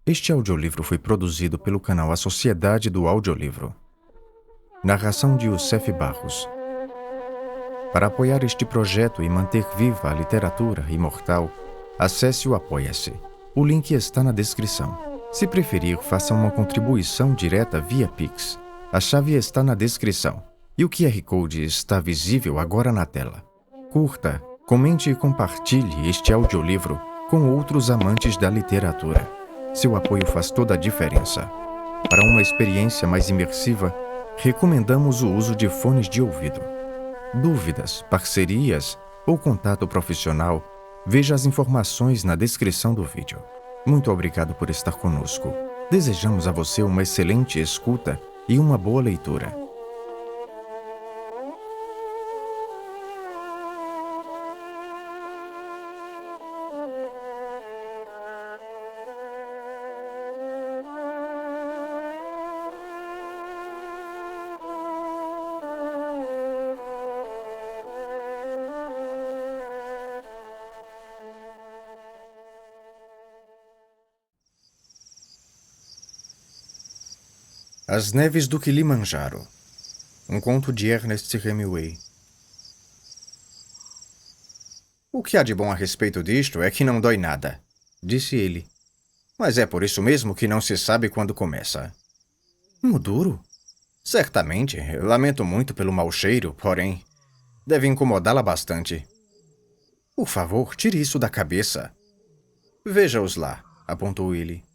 Este audiolivro foi produzido pelo canal A Sociedade do Audiolivro. Narração de Youssef Barros. Para apoiar este projeto e manter viva a literatura imortal, acesse o Apoia-se. O link está na descrição. Se preferir, faça uma contribuição direta via Pix. A chave está na descrição. E o QR Code está visível agora na tela. Curta, comente e compartilhe este audiolivro com outros amantes da literatura. Seu apoio faz toda a diferença. Para uma experiência mais imersiva, recomendamos o uso de fones de ouvido. Dúvidas, parcerias ou contato profissional, veja as informações na descrição do vídeo. Muito obrigado por estar conosco. Desejamos a você uma excelente escuta e uma boa leitura. As Neves do Kilimanjaro. Um conto de Ernest Hemingway. O que há de bom a respeito disto é que não dói nada, disse ele. Mas é por isso mesmo que não se sabe quando começa. Duro? Certamente. Lamento muito pelo mau cheiro, porém, deve incomodá-la bastante. Por favor, tire isso da cabeça. Veja-os lá, apontou ele.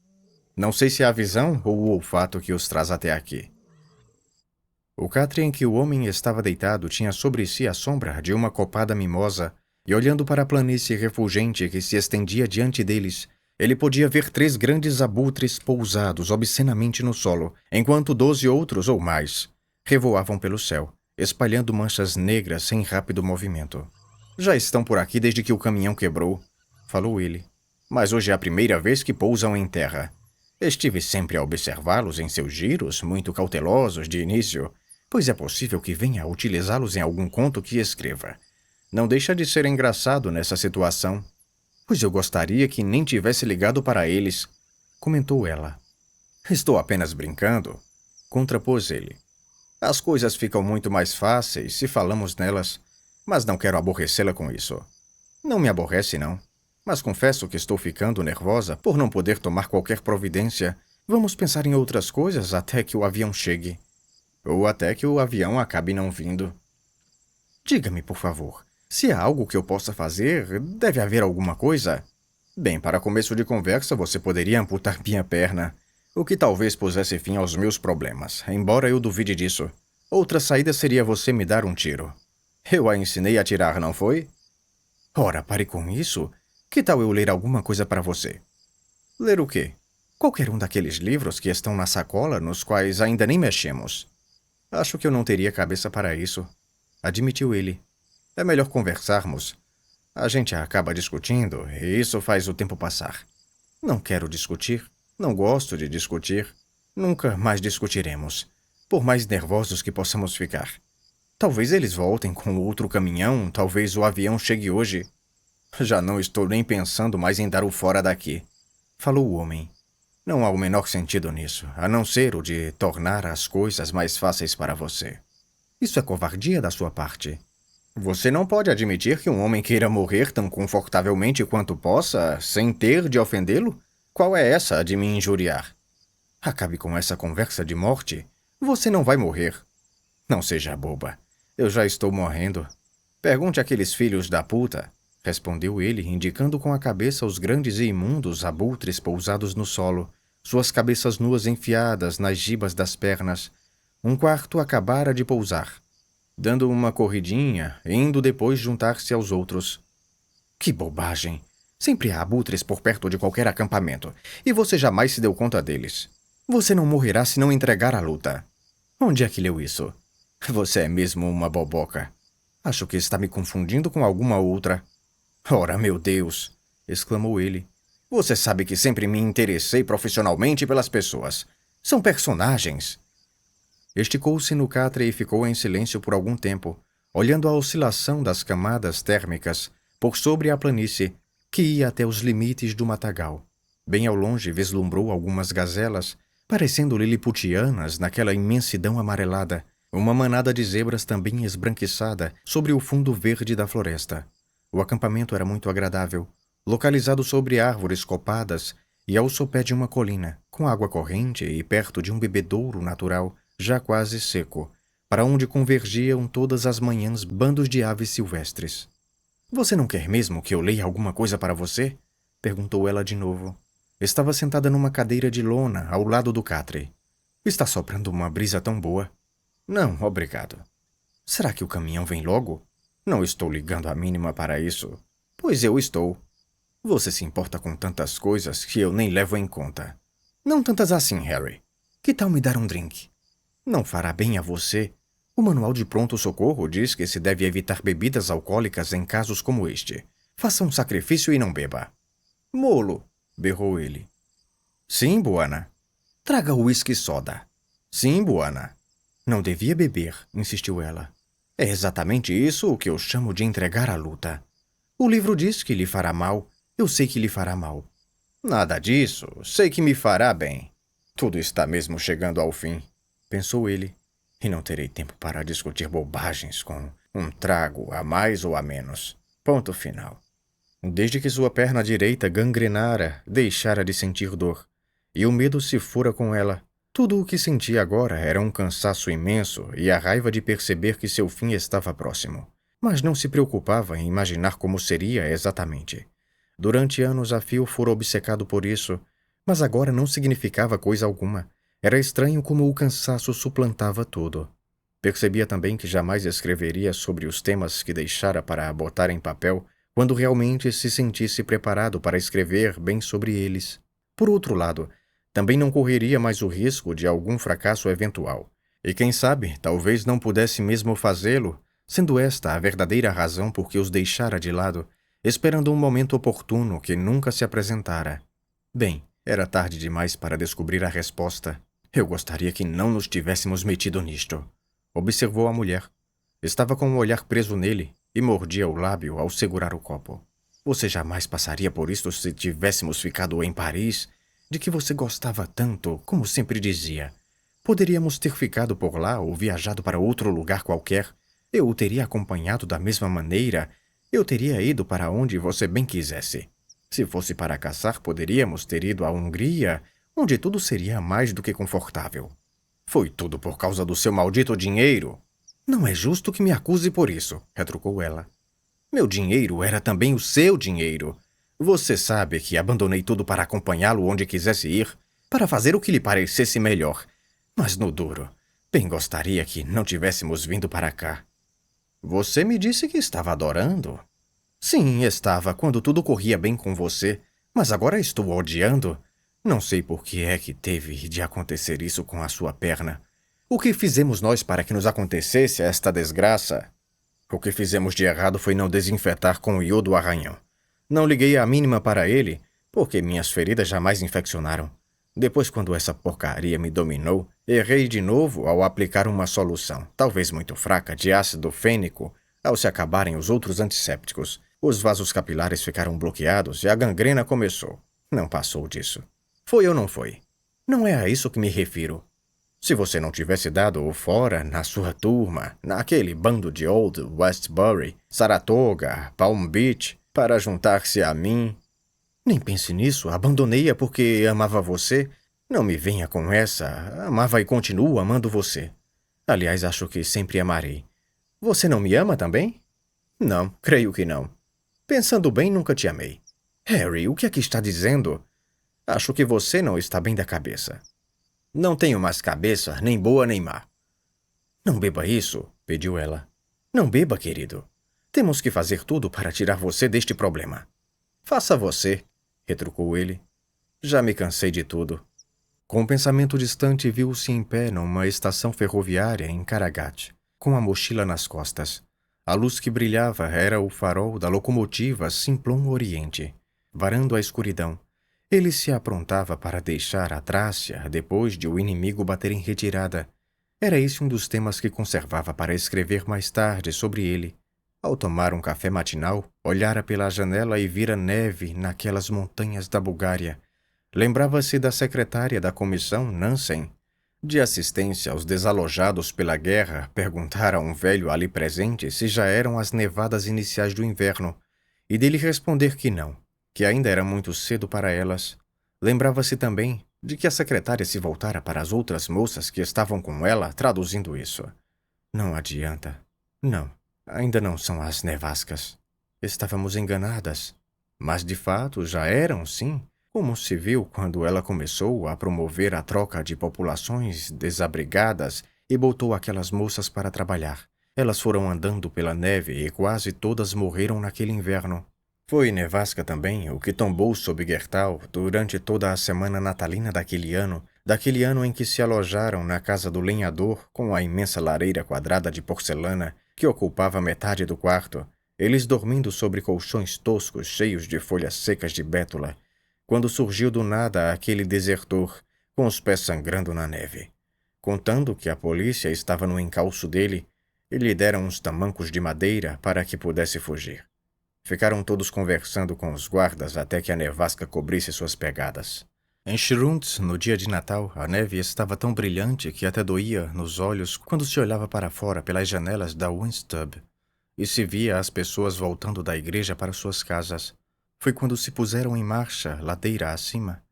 Não sei se é a visão ou o olfato que os traz até aqui. O catre em que o homem estava deitado tinha sobre si a sombra de uma copada mimosa, e olhando para a planície refulgente que se estendia diante deles, ele podia ver 3 grandes abutres pousados obscenamente no solo, enquanto 12 outros ou mais revoavam pelo céu, espalhando manchas negras em rápido movimento. Já estão por aqui desde que o caminhão quebrou, falou ele. Mas hoje é a primeira vez que pousam em terra. Estive sempre a observá-los em seus giros, muito cautelosos de início, pois é possível que venha a utilizá-los em algum conto que escreva. Não deixa de ser engraçado nessa situação, pois eu gostaria que nem tivesse ligado para eles, comentou ela. Estou apenas brincando, contrapôs ele. As coisas ficam muito mais fáceis se falamos nelas, mas não quero aborrecê-la com isso. Não me aborrece, não. Mas confesso que estou ficando nervosa por não poder tomar qualquer providência. Vamos pensar em outras coisas até que o avião chegue. Ou até que o avião acabe não vindo. Diga-me, por favor, se há algo que eu possa fazer, deve haver alguma coisa? Bem, para começo de conversa, você poderia amputar minha perna, o que talvez pusesse fim aos meus problemas, embora eu duvide disso. Outra saída seria você me dar um tiro. Eu a ensinei a atirar, não foi? Ora, pare com isso. Que tal eu ler alguma coisa para você? Ler o quê? Qualquer um daqueles livros que estão na sacola, nos quais ainda nem mexemos. Acho que eu não teria cabeça para isso, admitiu ele. É melhor conversarmos. A gente acaba discutindo e isso faz o tempo passar. Não quero discutir. Não gosto de discutir. Nunca mais discutiremos, por mais nervosos que possamos ficar. Talvez eles voltem com outro caminhão, talvez o avião chegue hoje. Já não estou nem pensando mais em dar o fora daqui, falou o homem. Não há o menor sentido nisso, a não ser o de tornar as coisas mais fáceis para você. Isso é covardia da sua parte. Você não pode admitir que um homem queira morrer tão confortavelmente quanto possa, sem ter de ofendê-lo? Qual é essa de me injuriar? Acabe com essa conversa de morte. Você não vai morrer. Não seja boba. Eu já estou morrendo. Pergunte àqueles filhos da puta. Respondeu ele, indicando com a cabeça os grandes e imundos abutres pousados no solo, suas cabeças nuas enfiadas nas gibas das pernas. Um quarto acabara de pousar, dando uma corridinha, indo depois juntar-se aos outros. Que bobagem! Sempre há abutres por perto de qualquer acampamento, e você jamais se deu conta deles. Você não morrerá se não entregar a luta. Onde é que leu isso? Você é mesmo uma boboca. Acho que está me confundindo com alguma outra. Ora, meu Deus! Exclamou ele. Você sabe que sempre me interessei profissionalmente pelas pessoas. São personagens. Esticou-se no catre e ficou em silêncio por algum tempo, olhando a oscilação das camadas térmicas por sobre a planície, que ia até os limites do matagal. Bem ao longe vislumbrou algumas gazelas, parecendo liliputianas naquela imensidão amarelada, uma manada de zebras também esbranquiçada sobre o fundo verde da floresta. O acampamento era muito agradável, localizado sobre árvores copadas e ao sopé de uma colina, com água corrente e perto de um bebedouro natural, já quase seco, para onde convergiam todas as manhãs bandos de aves silvestres. "Você não quer mesmo que eu leia alguma coisa para você?" perguntou ela de novo. Estava sentada numa cadeira de lona ao lado do catre. "Está soprando uma brisa tão boa." "Não, obrigado." "Será que o caminhão vem logo?" "Não estou ligando a mínima para isso." "Pois eu estou." "Você se importa com tantas coisas que eu nem levo em conta." "Não tantas assim, Harry. Que tal me dar um drink?" "Não fará bem a você. O manual de pronto-socorro diz que se deve evitar bebidas alcoólicas em casos como este. Faça um sacrifício e não beba." "Molo!" berrou ele. "Sim, Buana." "Traga uísque soda." "Sim, Buana." "Não devia beber," insistiu ela. "É exatamente isso o que eu chamo de entregar a luta. O livro diz que lhe fará mal. Eu sei que lhe fará mal." "Nada disso. Sei que me fará bem." "Tudo está mesmo chegando ao fim," pensou ele. "E não terei tempo para discutir bobagens com um trago a mais ou a menos. Ponto final." Desde que sua perna direita gangrenara, deixara de sentir dor, e o medo se fora com ela. Tudo o que sentia agora era um cansaço imenso e a raiva de perceber que seu fim estava próximo. Mas não se preocupava em imaginar como seria exatamente. Durante anos a fio fora obcecado por isso, mas agora não significava coisa alguma. Era estranho como o cansaço suplantava tudo. Percebia também que jamais escreveria sobre os temas que deixara para botar em papel quando realmente se sentisse preparado para escrever bem sobre eles. Por outro lado, também não correria mais o risco de algum fracasso eventual. E quem sabe, talvez não pudesse mesmo fazê-lo, sendo esta a verdadeira razão por que os deixara de lado, esperando um momento oportuno que nunca se apresentara. Bem, era tarde demais para descobrir a resposta. "Eu gostaria que não nos tivéssemos metido nisto", observou a mulher. Estava com o olhar preso nele e mordia o lábio ao segurar o copo. "Você jamais passaria por isto se tivéssemos ficado em Paris, de que você gostava tanto, como sempre dizia. Poderíamos ter ficado por lá ou viajado para outro lugar qualquer. Eu o teria acompanhado da mesma maneira. Eu teria ido para onde você bem quisesse. Se fosse para caçar, poderíamos ter ido à Hungria, onde tudo seria mais do que confortável." "Foi tudo por causa do seu maldito dinheiro." "Não é justo que me acuse por isso", retrucou ela. "Meu dinheiro era também o seu dinheiro. Você sabe que abandonei tudo para acompanhá-lo onde quisesse ir, para fazer o que lhe parecesse melhor. Mas no duro, bem gostaria que não tivéssemos vindo para cá." "Você me disse que estava adorando." "Sim, estava, quando tudo corria bem com você, mas agora estou odiando. Não sei por que é que teve de acontecer isso com a sua perna. O que fizemos nós para que nos acontecesse esta desgraça?" "O que fizemos de errado foi não desinfetar com o iodo arranhão. Não liguei a mínima para ele, porque minhas feridas jamais infeccionaram. Depois, quando essa porcaria me dominou, errei de novo ao aplicar uma solução, talvez muito fraca, de ácido fênico. Ao se acabarem os outros antissépticos, os vasos capilares ficaram bloqueados e a gangrena começou. Não passou disso. Foi ou não foi? Não é a isso que me refiro. Se você não tivesse dado o fora na sua turma, naquele bando de Old Westbury, Saratoga, Palm Beach, para juntar-se a mim... Nem pense nisso, abandonei-a porque amava você. Não me venha com essa, amava e continuo amando você. Aliás, acho que sempre amarei. Você não me ama também? Não, creio que não. Pensando bem, nunca te amei. Harry, o que é que está dizendo? Acho que você não está bem da cabeça. Não tenho mais cabeça, nem boa nem má. Não beba isso, pediu ela. Não beba, querido. Temos que fazer tudo para tirar você deste problema. Faça você, retrucou ele. Já me cansei de tudo. Com um pensamento distante, viu-se em pé numa estação ferroviária em Caragat, com a mochila nas costas. A luz que brilhava era o farol da locomotiva Simplon Oriente, varando a escuridão. Ele se aprontava para deixar a Trácia depois de o inimigo bater em retirada. Era esse um dos temas que conservava para escrever mais tarde sobre ele. Ao tomar um café matinal, olhara pela janela e vira neve naquelas montanhas da Bulgária. Lembrava-se da secretária da comissão, Nansen, de assistência aos desalojados pela guerra, perguntar a um velho ali presente se já eram as nevadas iniciais do inverno, e dele responder que não, que ainda era muito cedo para elas. Lembrava-se também de que a secretária se voltara para as outras moças que estavam com ela, traduzindo isso. Não adianta. Não, ainda não são as nevascas. Estávamos enganadas. Mas de fato já eram, sim, como se viu quando ela começou a promover a troca de populações desabrigadas e botou aquelas moças para trabalhar. Elas foram andando pela neve e quase todas morreram naquele inverno. Foi nevasca também o que tombou sobre Gertal durante toda a semana natalina daquele ano em que se alojaram na casa do lenhador com a imensa lareira quadrada de porcelana que ocupava metade do quarto, eles dormindo sobre colchões toscos cheios de folhas secas de bétula, quando surgiu do nada aquele desertor, com os pés sangrando na neve. Contando que a polícia estava no encalço dele, e lhe deram uns tamancos de madeira para que pudesse fugir. Ficaram todos conversando com os guardas até que a nevasca cobrisse suas pegadas. Em Schrunds, no dia de Natal, a neve estava tão brilhante que até doía nos olhos quando se olhava para fora pelas janelas da Winstub e se via as pessoas voltando da igreja para suas casas. Foi quando se puseram em marcha, ladeira acima.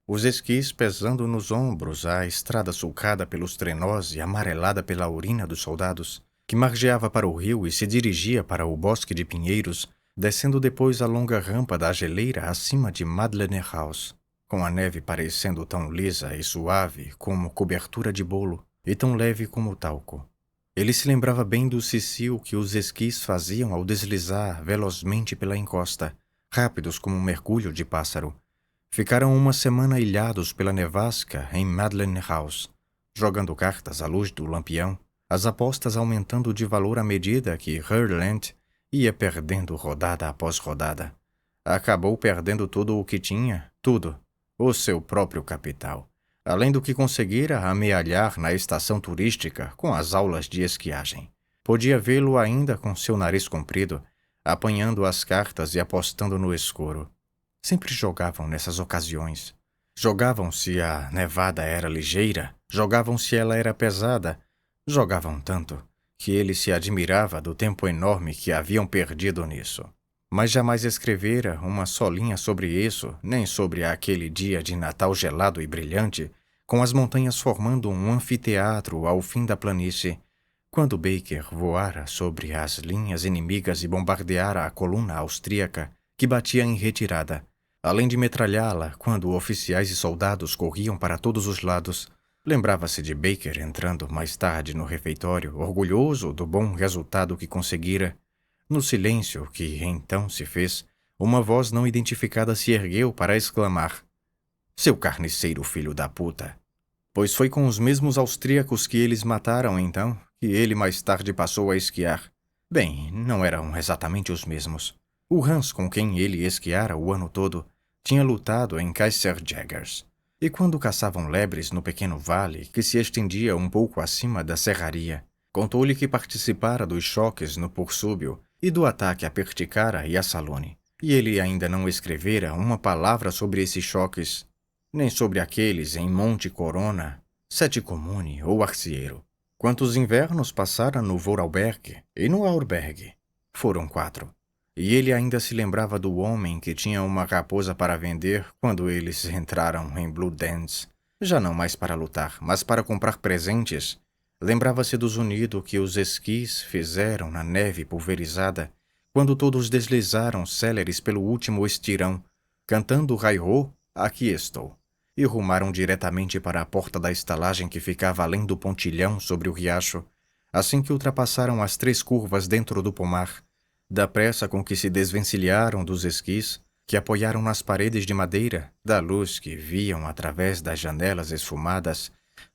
Os esquis pesando nos ombros, a estrada sulcada pelos trenós e amarelada pela urina dos soldados, que margeava para o rio e se dirigia para o bosque de pinheiros, descendo depois a longa rampa da geleira acima de Madeleine House, com a neve parecendo tão lisa e suave como cobertura de bolo, e tão leve como talco. Ele se lembrava bem do cicio que os esquis faziam ao deslizar velozmente pela encosta, rápidos como um mergulho de pássaro. Ficaram uma semana ilhados pela nevasca em Madeleine House, jogando cartas à luz do lampião, as apostas aumentando de valor à medida que Herland ia perdendo rodada após rodada. Acabou perdendo tudo o que tinha, tudo, o seu próprio capital, além do que conseguira amealhar na estação turística com as aulas de esquiagem. Podia vê-lo ainda com seu nariz comprido, apanhando as cartas e apostando no escuro. Sempre jogavam nessas ocasiões. Jogavam se a nevada era ligeira, jogavam se ela era pesada, jogavam tanto que ele se admirava do tempo enorme que haviam perdido nisso. Mas jamais escrevera uma só linha sobre isso, nem sobre aquele dia de Natal gelado e brilhante, com as montanhas formando um anfiteatro ao fim da planície, quando Baker voara sobre as linhas inimigas e bombardeara a coluna austríaca, que batia em retirada, além de metralhá-la quando oficiais e soldados corriam para todos os lados. Lembrava-se de Baker entrando mais tarde no refeitório, orgulhoso do bom resultado que conseguira. No silêncio que então se fez, uma voz não identificada se ergueu para exclamar: "Seu carniceiro filho da puta!" Pois foi com os mesmos austríacos que eles mataram então que ele mais tarde passou a esquiar. Bem, não eram exatamente os mesmos. O Hans com quem ele esquiara o ano todo tinha lutado em Kaiserjägers. E quando caçavam lebres no pequeno vale, que se estendia um pouco acima da serraria, contou-lhe que participara dos choques no Porsúbio e do ataque a Perticara e a Salone. E ele ainda não escrevera uma palavra sobre esses choques, nem sobre aqueles em Monte Corona, Sete Comune ou Arcieiro. Quantos invernos passara no Vorarlberg e no Aurberg? Foram 4. E ele ainda se lembrava do homem que tinha uma raposa para vender quando eles entraram em Blue Dance, já não mais para lutar, mas para comprar presentes. Lembrava-se do zunido que os esquis fizeram na neve pulverizada, quando todos deslizaram céleres pelo último estirão, cantando Rai-Ho, aqui estou, e rumaram diretamente para a porta da estalagem que ficava além do pontilhão sobre o riacho, assim que ultrapassaram as 3 curvas dentro do pomar. Da pressa com que se desvencilharam dos esquis, que apoiaram nas paredes de madeira, da luz que viam através das janelas esfumadas,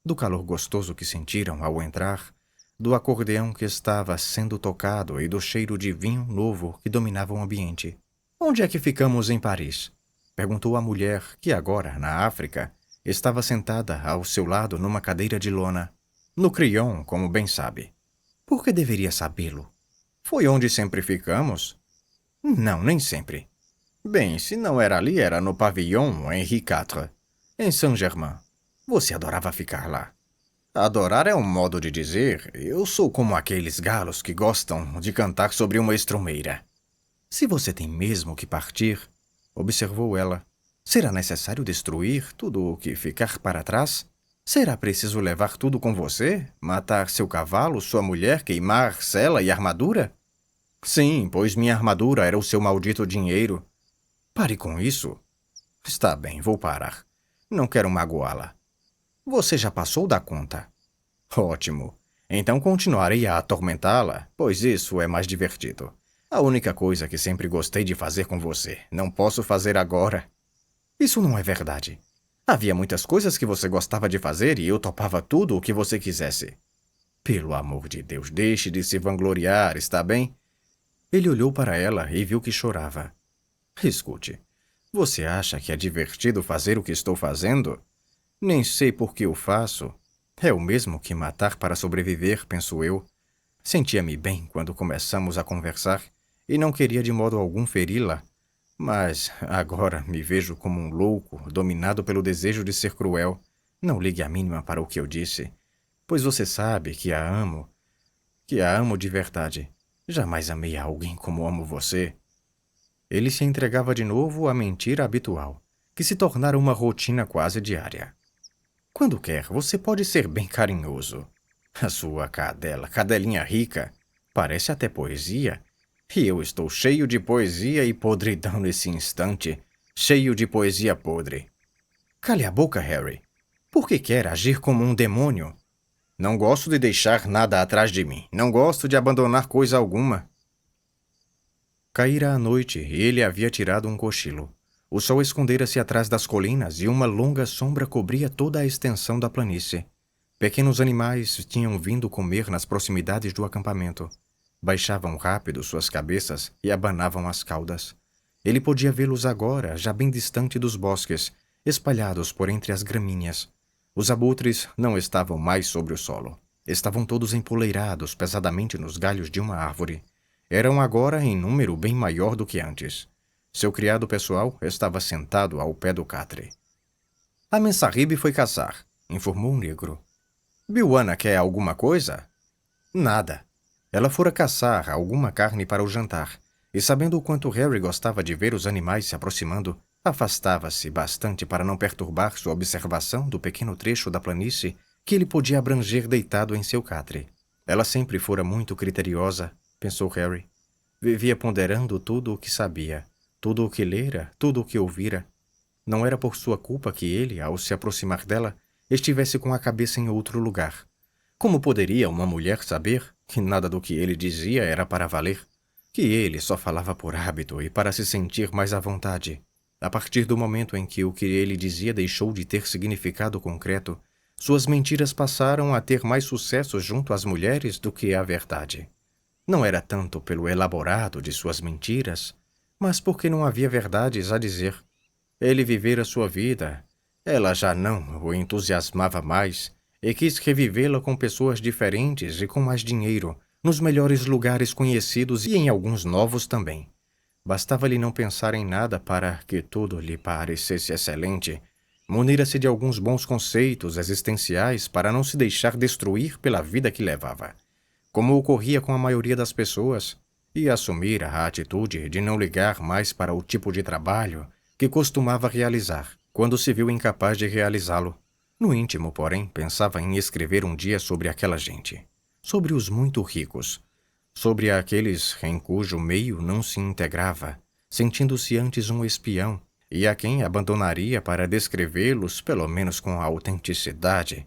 do calor gostoso que sentiram ao entrar, do acordeão que estava sendo tocado e do cheiro de vinho novo que dominava o ambiente. "Onde é que ficamos em Paris?" perguntou a mulher, que agora, na África, estava sentada ao seu lado numa cadeira de lona. "No Crillon, como bem sabe." "Por que deveria sabê-lo?" "Foi onde sempre ficamos." "Não, nem sempre." Bem, se não era ali, era no Pavillon Henri IV, em Saint-Germain. Você adorava ficar lá. Adorar é um modo de dizer. Eu sou como aqueles galos que gostam de cantar sobre uma estrumeira. Se você tem mesmo que partir, observou ela, será necessário destruir tudo o que ficar para trás? Será preciso levar tudo com você? Matar seu cavalo, sua mulher, queimar sela e armadura? Sim, pois minha armadura era o seu maldito dinheiro. Pare com isso. Está bem, vou parar. Não quero magoá-la. Você já passou da conta. Ótimo. Então continuarei a atormentá-la, pois isso é mais divertido. A única coisa que sempre gostei de fazer com você, não posso fazer agora. Isso não é verdade. Havia muitas coisas que você gostava de fazer e eu topava tudo o que você quisesse. Pelo amor de Deus, deixe de se vangloriar, está bem? Ele olhou para ela e viu que chorava. Escute, você acha que é divertido fazer o que estou fazendo? Nem sei por que o faço. É o mesmo que matar para sobreviver, penso eu. Sentia-me bem quando começamos a conversar e não queria de modo algum feri-la. Mas agora me vejo como um louco, dominado pelo desejo de ser cruel. Não ligue a mínima para o que eu disse, pois você sabe que a amo de verdade. Jamais amei a alguém como amo você. Ele se entregava de novo à mentira habitual, que se tornara uma rotina quase diária. Quando quer, você pode ser bem carinhoso. A sua cadelinha rica, parece até poesia. E eu estou cheio de poesia e podridão nesse instante, cheio de poesia podre. Cale a boca, Harry. Por que quer agir como um demônio? Não gosto de deixar nada atrás de mim. Não gosto de abandonar coisa alguma. Caíra a noite e ele havia tirado um cochilo. O sol escondera-se atrás das colinas e uma longa sombra cobria toda a extensão da planície. Pequenos animais tinham vindo comer nas proximidades do acampamento. Baixavam rápido suas cabeças e abanavam as caudas. Ele podia vê-los agora, já bem distante dos bosques, espalhados por entre as gramíneas. Os abutres não estavam mais sobre o solo. Estavam todos empoleirados pesadamente nos galhos de uma árvore. Eram agora em número bem maior do que antes. Seu criado pessoal estava sentado ao pé do catre. A Mensahib foi caçar, informou o negro. Biwana quer alguma coisa? Nada. Ela fora caçar alguma carne para o jantar, e sabendo o quanto Harry gostava de ver os animais se aproximando, afastava-se bastante para não perturbar sua observação do pequeno trecho da planície que ele podia abranger deitado em seu catre. Ela sempre fora muito criteriosa, pensou Harry. Vivia ponderando tudo o que sabia, tudo o que lera, tudo o que ouvira. Não era por sua culpa que ele, ao se aproximar dela, estivesse com a cabeça em outro lugar. Como poderia uma mulher saber que nada do que ele dizia era para valer? Que ele só falava por hábito e para se sentir mais à vontade? A partir do momento em que o que ele dizia deixou de ter significado concreto, suas mentiras passaram a ter mais sucesso junto às mulheres do que a verdade. Não era tanto pelo elaborado de suas mentiras, mas porque não havia verdades a dizer. Ele vivera sua vida. Ela já não o entusiasmava mais e quis revivê-la com pessoas diferentes e com mais dinheiro, nos melhores lugares conhecidos e em alguns novos também. Bastava-lhe não pensar em nada para que tudo lhe parecesse excelente. Munira-se de alguns bons conceitos existenciais para não se deixar destruir pela vida que levava, como ocorria com a maioria das pessoas, e assumira a atitude de não ligar mais para o tipo de trabalho que costumava realizar, quando se viu incapaz de realizá-lo. No íntimo, porém, pensava em escrever um dia sobre aquela gente, sobre os muito ricos, sobre aqueles em cujo meio não se integrava, sentindo-se antes um espião, e a quem abandonaria para descrevê-los, pelo menos com a autenticidade,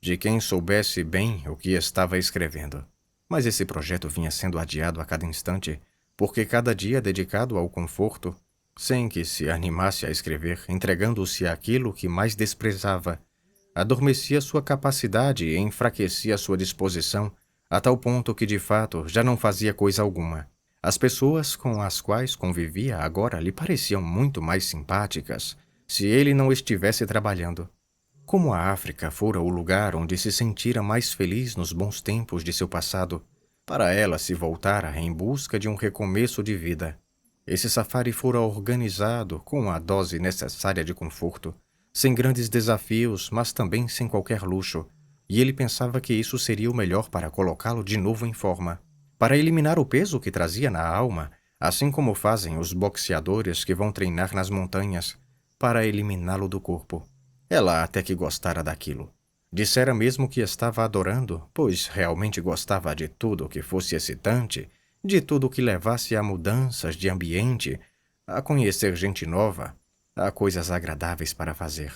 de quem soubesse bem o que estava escrevendo. Mas esse projeto vinha sendo adiado a cada instante, porque cada dia dedicado ao conforto, sem que se animasse a escrever, entregando-se àquilo que mais desprezava, adormecia sua capacidade e enfraquecia sua disposição, a tal ponto que, de fato, já não fazia coisa alguma. As pessoas com as quais convivia agora lhe pareciam muito mais simpáticas se ele não estivesse trabalhando. Como a África fora o lugar onde se sentira mais feliz nos bons tempos de seu passado, para ela se voltara em busca de um recomeço de vida. Esse safari fora organizado com a dose necessária de conforto, sem grandes desafios, mas também sem qualquer luxo, e ele pensava que isso seria o melhor para colocá-lo de novo em forma, para eliminar o peso que trazia na alma, assim como fazem os boxeadores que vão treinar nas montanhas, para eliminá-lo do corpo. Ela até que gostara daquilo. Dissera mesmo que estava adorando, pois realmente gostava de tudo o que fosse excitante, de tudo o que levasse a mudanças de ambiente, a conhecer gente nova, a coisas agradáveis para fazer.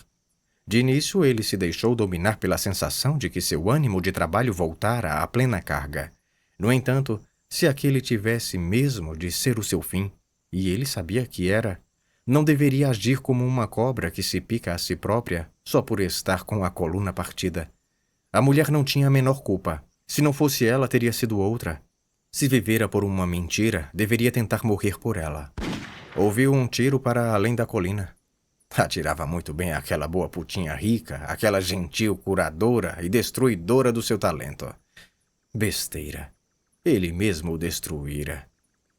De início, ele se deixou dominar pela sensação de que seu ânimo de trabalho voltara à plena carga. No entanto, se aquele tivesse mesmo de ser o seu fim, e ele sabia que era, não deveria agir como uma cobra que se pica a si própria só por estar com a coluna partida. A mulher não tinha a menor culpa. Se não fosse ela, teria sido outra. Se vivera por uma mentira, deveria tentar morrer por ela. Ouviu um tiro para além da colina. Atirava muito bem aquela boa putinha rica, aquela gentil curadora e destruidora do seu talento. Besteira. Ele mesmo o destruíra.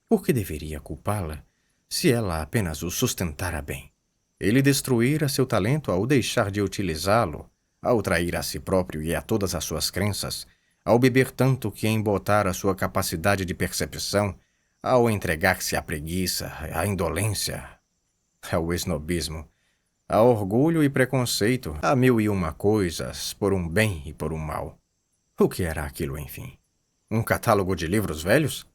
Por que deveria culpá-la, se ela apenas o sustentara bem? Ele destruíra seu talento ao deixar de utilizá-lo, ao trair a si próprio e a todas as suas crenças, ao beber tanto que embotara sua capacidade de percepção, ao entregar-se à preguiça, à indolência, ao esnobismo, a orgulho e preconceito, a mil e uma coisas, por um bem e por um mal. O que era aquilo, enfim? Um catálogo de livros velhos?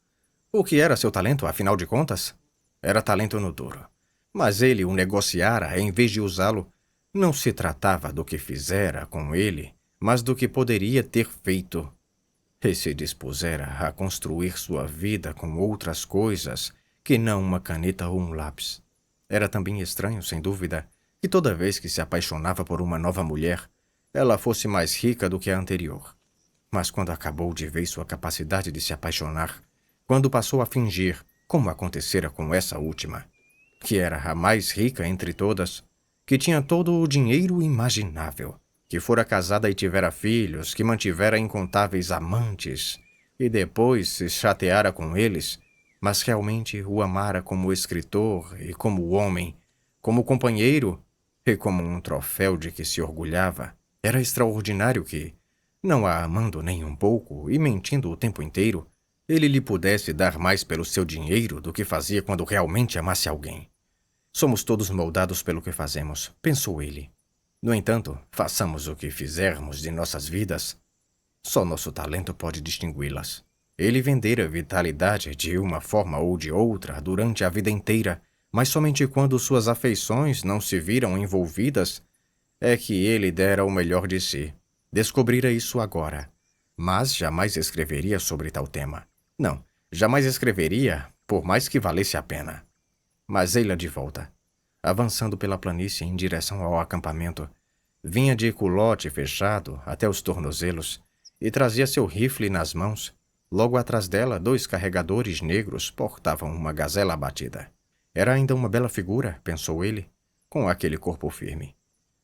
O que era seu talento, afinal de contas? Era talento no duro. Mas ele o negociara em vez de usá-lo. Não se tratava do que fizera com ele, mas do que poderia ter feito. E se dispusera a construir sua vida com outras coisas que não uma caneta ou um lápis. Era também estranho, sem dúvida, que toda vez que se apaixonava por uma nova mulher, ela fosse mais rica do que a anterior. Mas quando acabou de ver sua capacidade de se apaixonar, quando passou a fingir, como acontecera com essa última, que era a mais rica entre todas, que tinha todo o dinheiro imaginável, que fora casada e tivera filhos, que mantivera incontáveis amantes, e depois se chateara com eles, mas realmente o amara como escritor e como homem, como companheiro e como um troféu de que se orgulhava, era extraordinário que, não a amando nem um pouco e mentindo o tempo inteiro, ele lhe pudesse dar mais pelo seu dinheiro do que fazia quando realmente amasse alguém. Somos todos moldados pelo que fazemos, pensou ele. No entanto, façamos o que fizermos de nossas vidas, só nosso talento pode distingui-las. Ele vendera vitalidade de uma forma ou de outra durante a vida inteira, mas somente quando suas afeições não se viram envolvidas é que ele dera o melhor de si. Descobrira isso agora, mas jamais escreveria sobre tal tema. Não, jamais escreveria, por mais que valesse a pena. Mas ei-la de volta, avançando pela planície em direção ao acampamento. Vinha de culote fechado até os tornozelos e trazia seu rifle nas mãos. Logo atrás dela, 2 carregadores negros portavam uma gazela abatida. Era ainda uma bela figura, pensou ele, com aquele corpo firme.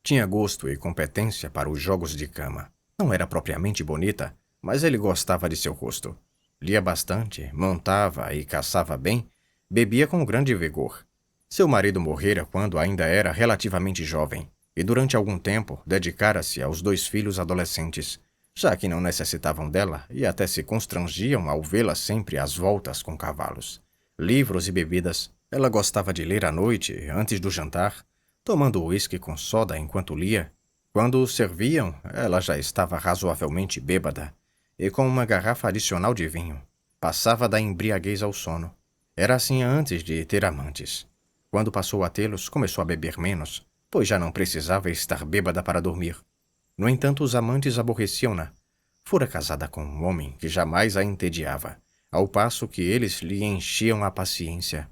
Tinha gosto e competência para os jogos de cama. Não era propriamente bonita, mas ele gostava de seu rosto. Lia bastante, montava e caçava bem, bebia com grande vigor. Seu marido morrera quando ainda era relativamente jovem, e durante algum tempo dedicara-se aos 2 filhos adolescentes, já que não necessitavam dela e até se constrangiam ao vê-la sempre às voltas com cavalos. Livros e bebidas. Ela gostava de ler à noite, antes do jantar, tomando uísque com soda enquanto lia. Quando o serviam, ela já estava razoavelmente bêbada, e com uma garrafa adicional de vinho. Passava da embriaguez ao sono. Era assim antes de ter amantes. Quando passou a tê-los, começou a beber menos, pois já não precisava estar bêbada para dormir. No entanto, os amantes aborreciam-na. Fora casada com um homem que jamais a entediava, ao passo que eles lhe enchiam a paciência.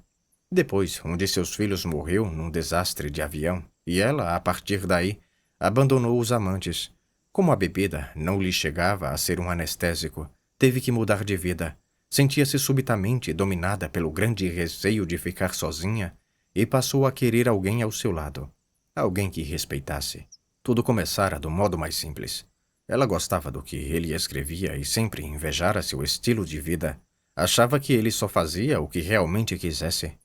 Depois, um de seus filhos morreu num desastre de avião, e ela, a partir daí, abandonou os amantes. Como a bebida não lhe chegava a ser um anestésico, teve que mudar de vida. Sentia-se subitamente dominada pelo grande receio de ficar sozinha e passou a querer alguém ao seu lado. Alguém que respeitasse. Tudo começara do modo mais simples. Ela gostava do que ele escrevia e sempre invejara seu estilo de vida. Achava que ele só fazia o que realmente quisesse.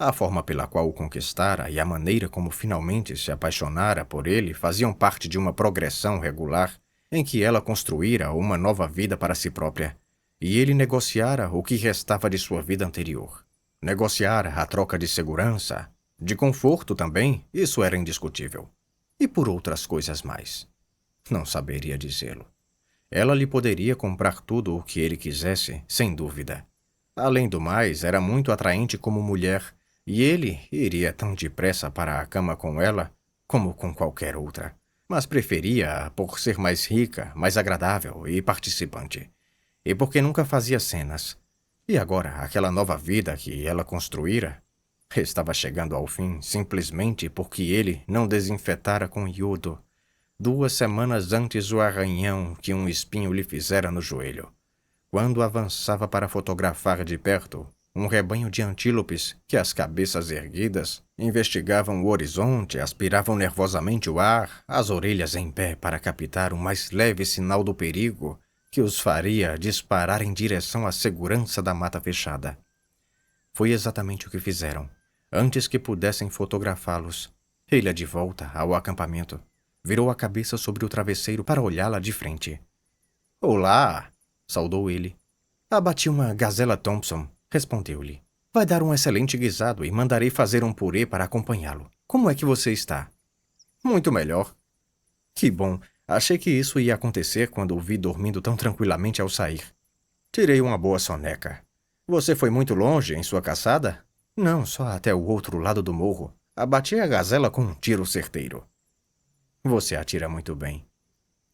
A forma pela qual o conquistara e a maneira como finalmente se apaixonara por ele faziam parte de uma progressão regular em que ela construíra uma nova vida para si própria, e ele negociara o que restava de sua vida anterior. Negociara a troca de segurança, de conforto também, isso era indiscutível. E por outras coisas mais. Não saberia dizê-lo. Ela lhe poderia comprar tudo o que ele quisesse, sem dúvida. Além do mais, era muito atraente como mulher, e ele iria tão depressa para a cama com ela como com qualquer outra. Mas preferia-a por ser mais rica, mais agradável e participante. E porque nunca fazia cenas. E agora, aquela nova vida que ela construíra estava chegando ao fim simplesmente porque ele não desinfetara com iodo 2 semanas antes o arranhão que um espinho lhe fizera no joelho, quando avançava para fotografar de perto um rebanho de antílopes que, as cabeças erguidas, investigavam o horizonte, aspiravam nervosamente o ar, as orelhas em pé para captar o mais leve sinal do perigo que os faria disparar em direção à segurança da mata fechada. Foi exatamente o que fizeram, antes que pudessem fotografá-los. Ele, de volta ao acampamento, virou a cabeça sobre o travesseiro para olhá-la de frente. "Olá!" saudou ele. "Abati uma gazela Thompson", respondeu-lhe. "Vai dar um excelente guisado e mandarei fazer um purê para acompanhá-lo. Como é que você está?" "Muito melhor." "Que bom. Achei que isso ia acontecer quando o vi dormindo tão tranquilamente ao sair." "Tirei uma boa soneca." "Você foi muito longe em sua caçada?" "Não, só até o outro lado do morro. Abati a gazela com um tiro certeiro." "Você atira muito bem."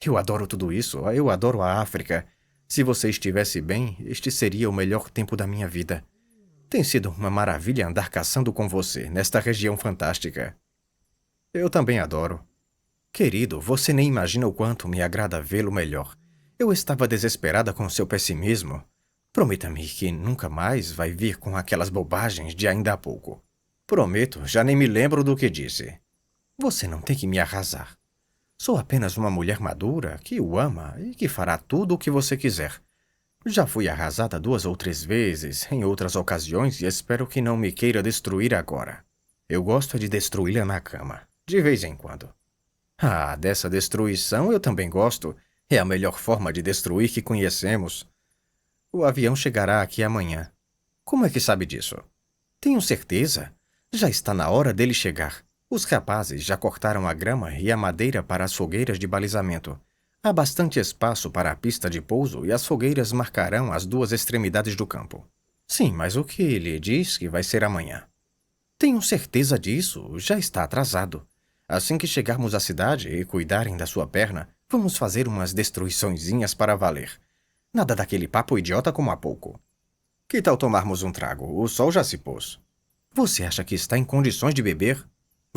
"Eu adoro tudo isso. Eu adoro a África. Se você estivesse bem, este seria o melhor tempo da minha vida. Tem sido uma maravilha andar caçando com você nesta região fantástica." "Eu também adoro." "Querido, você nem imagina o quanto me agrada vê-lo melhor. Eu estava desesperada com seu pessimismo. Prometa-me que nunca mais vai vir com aquelas bobagens de ainda há pouco." "Prometo, já nem me lembro do que disse." "Você não tem que me arrasar. Sou apenas uma mulher madura que o ama e que fará tudo o que você quiser. Já fui arrasada 2 ou 3 vezes em outras ocasiões e espero que não me queira destruir agora. Eu gosto de destruí-la na cama, de vez em quando." "Ah, dessa destruição eu também gosto. É a melhor forma de destruir que conhecemos." "O avião chegará aqui amanhã." "Como é que sabe disso?" "Tenho certeza. Já está na hora dele chegar. Os rapazes já cortaram a grama e a madeira para as fogueiras de balizamento. Há bastante espaço para a pista de pouso e as fogueiras marcarão as 2 extremidades do campo." "Sim, mas o que ele diz que vai ser amanhã?" "Tenho certeza disso. Já está atrasado. Assim que chegarmos à cidade e cuidarem da sua perna, vamos fazer umas destruiçõezinhas para valer. Nada daquele papo idiota como há pouco." "Que tal tomarmos um trago? O sol já se pôs." "Você acha que está em condições de beber?"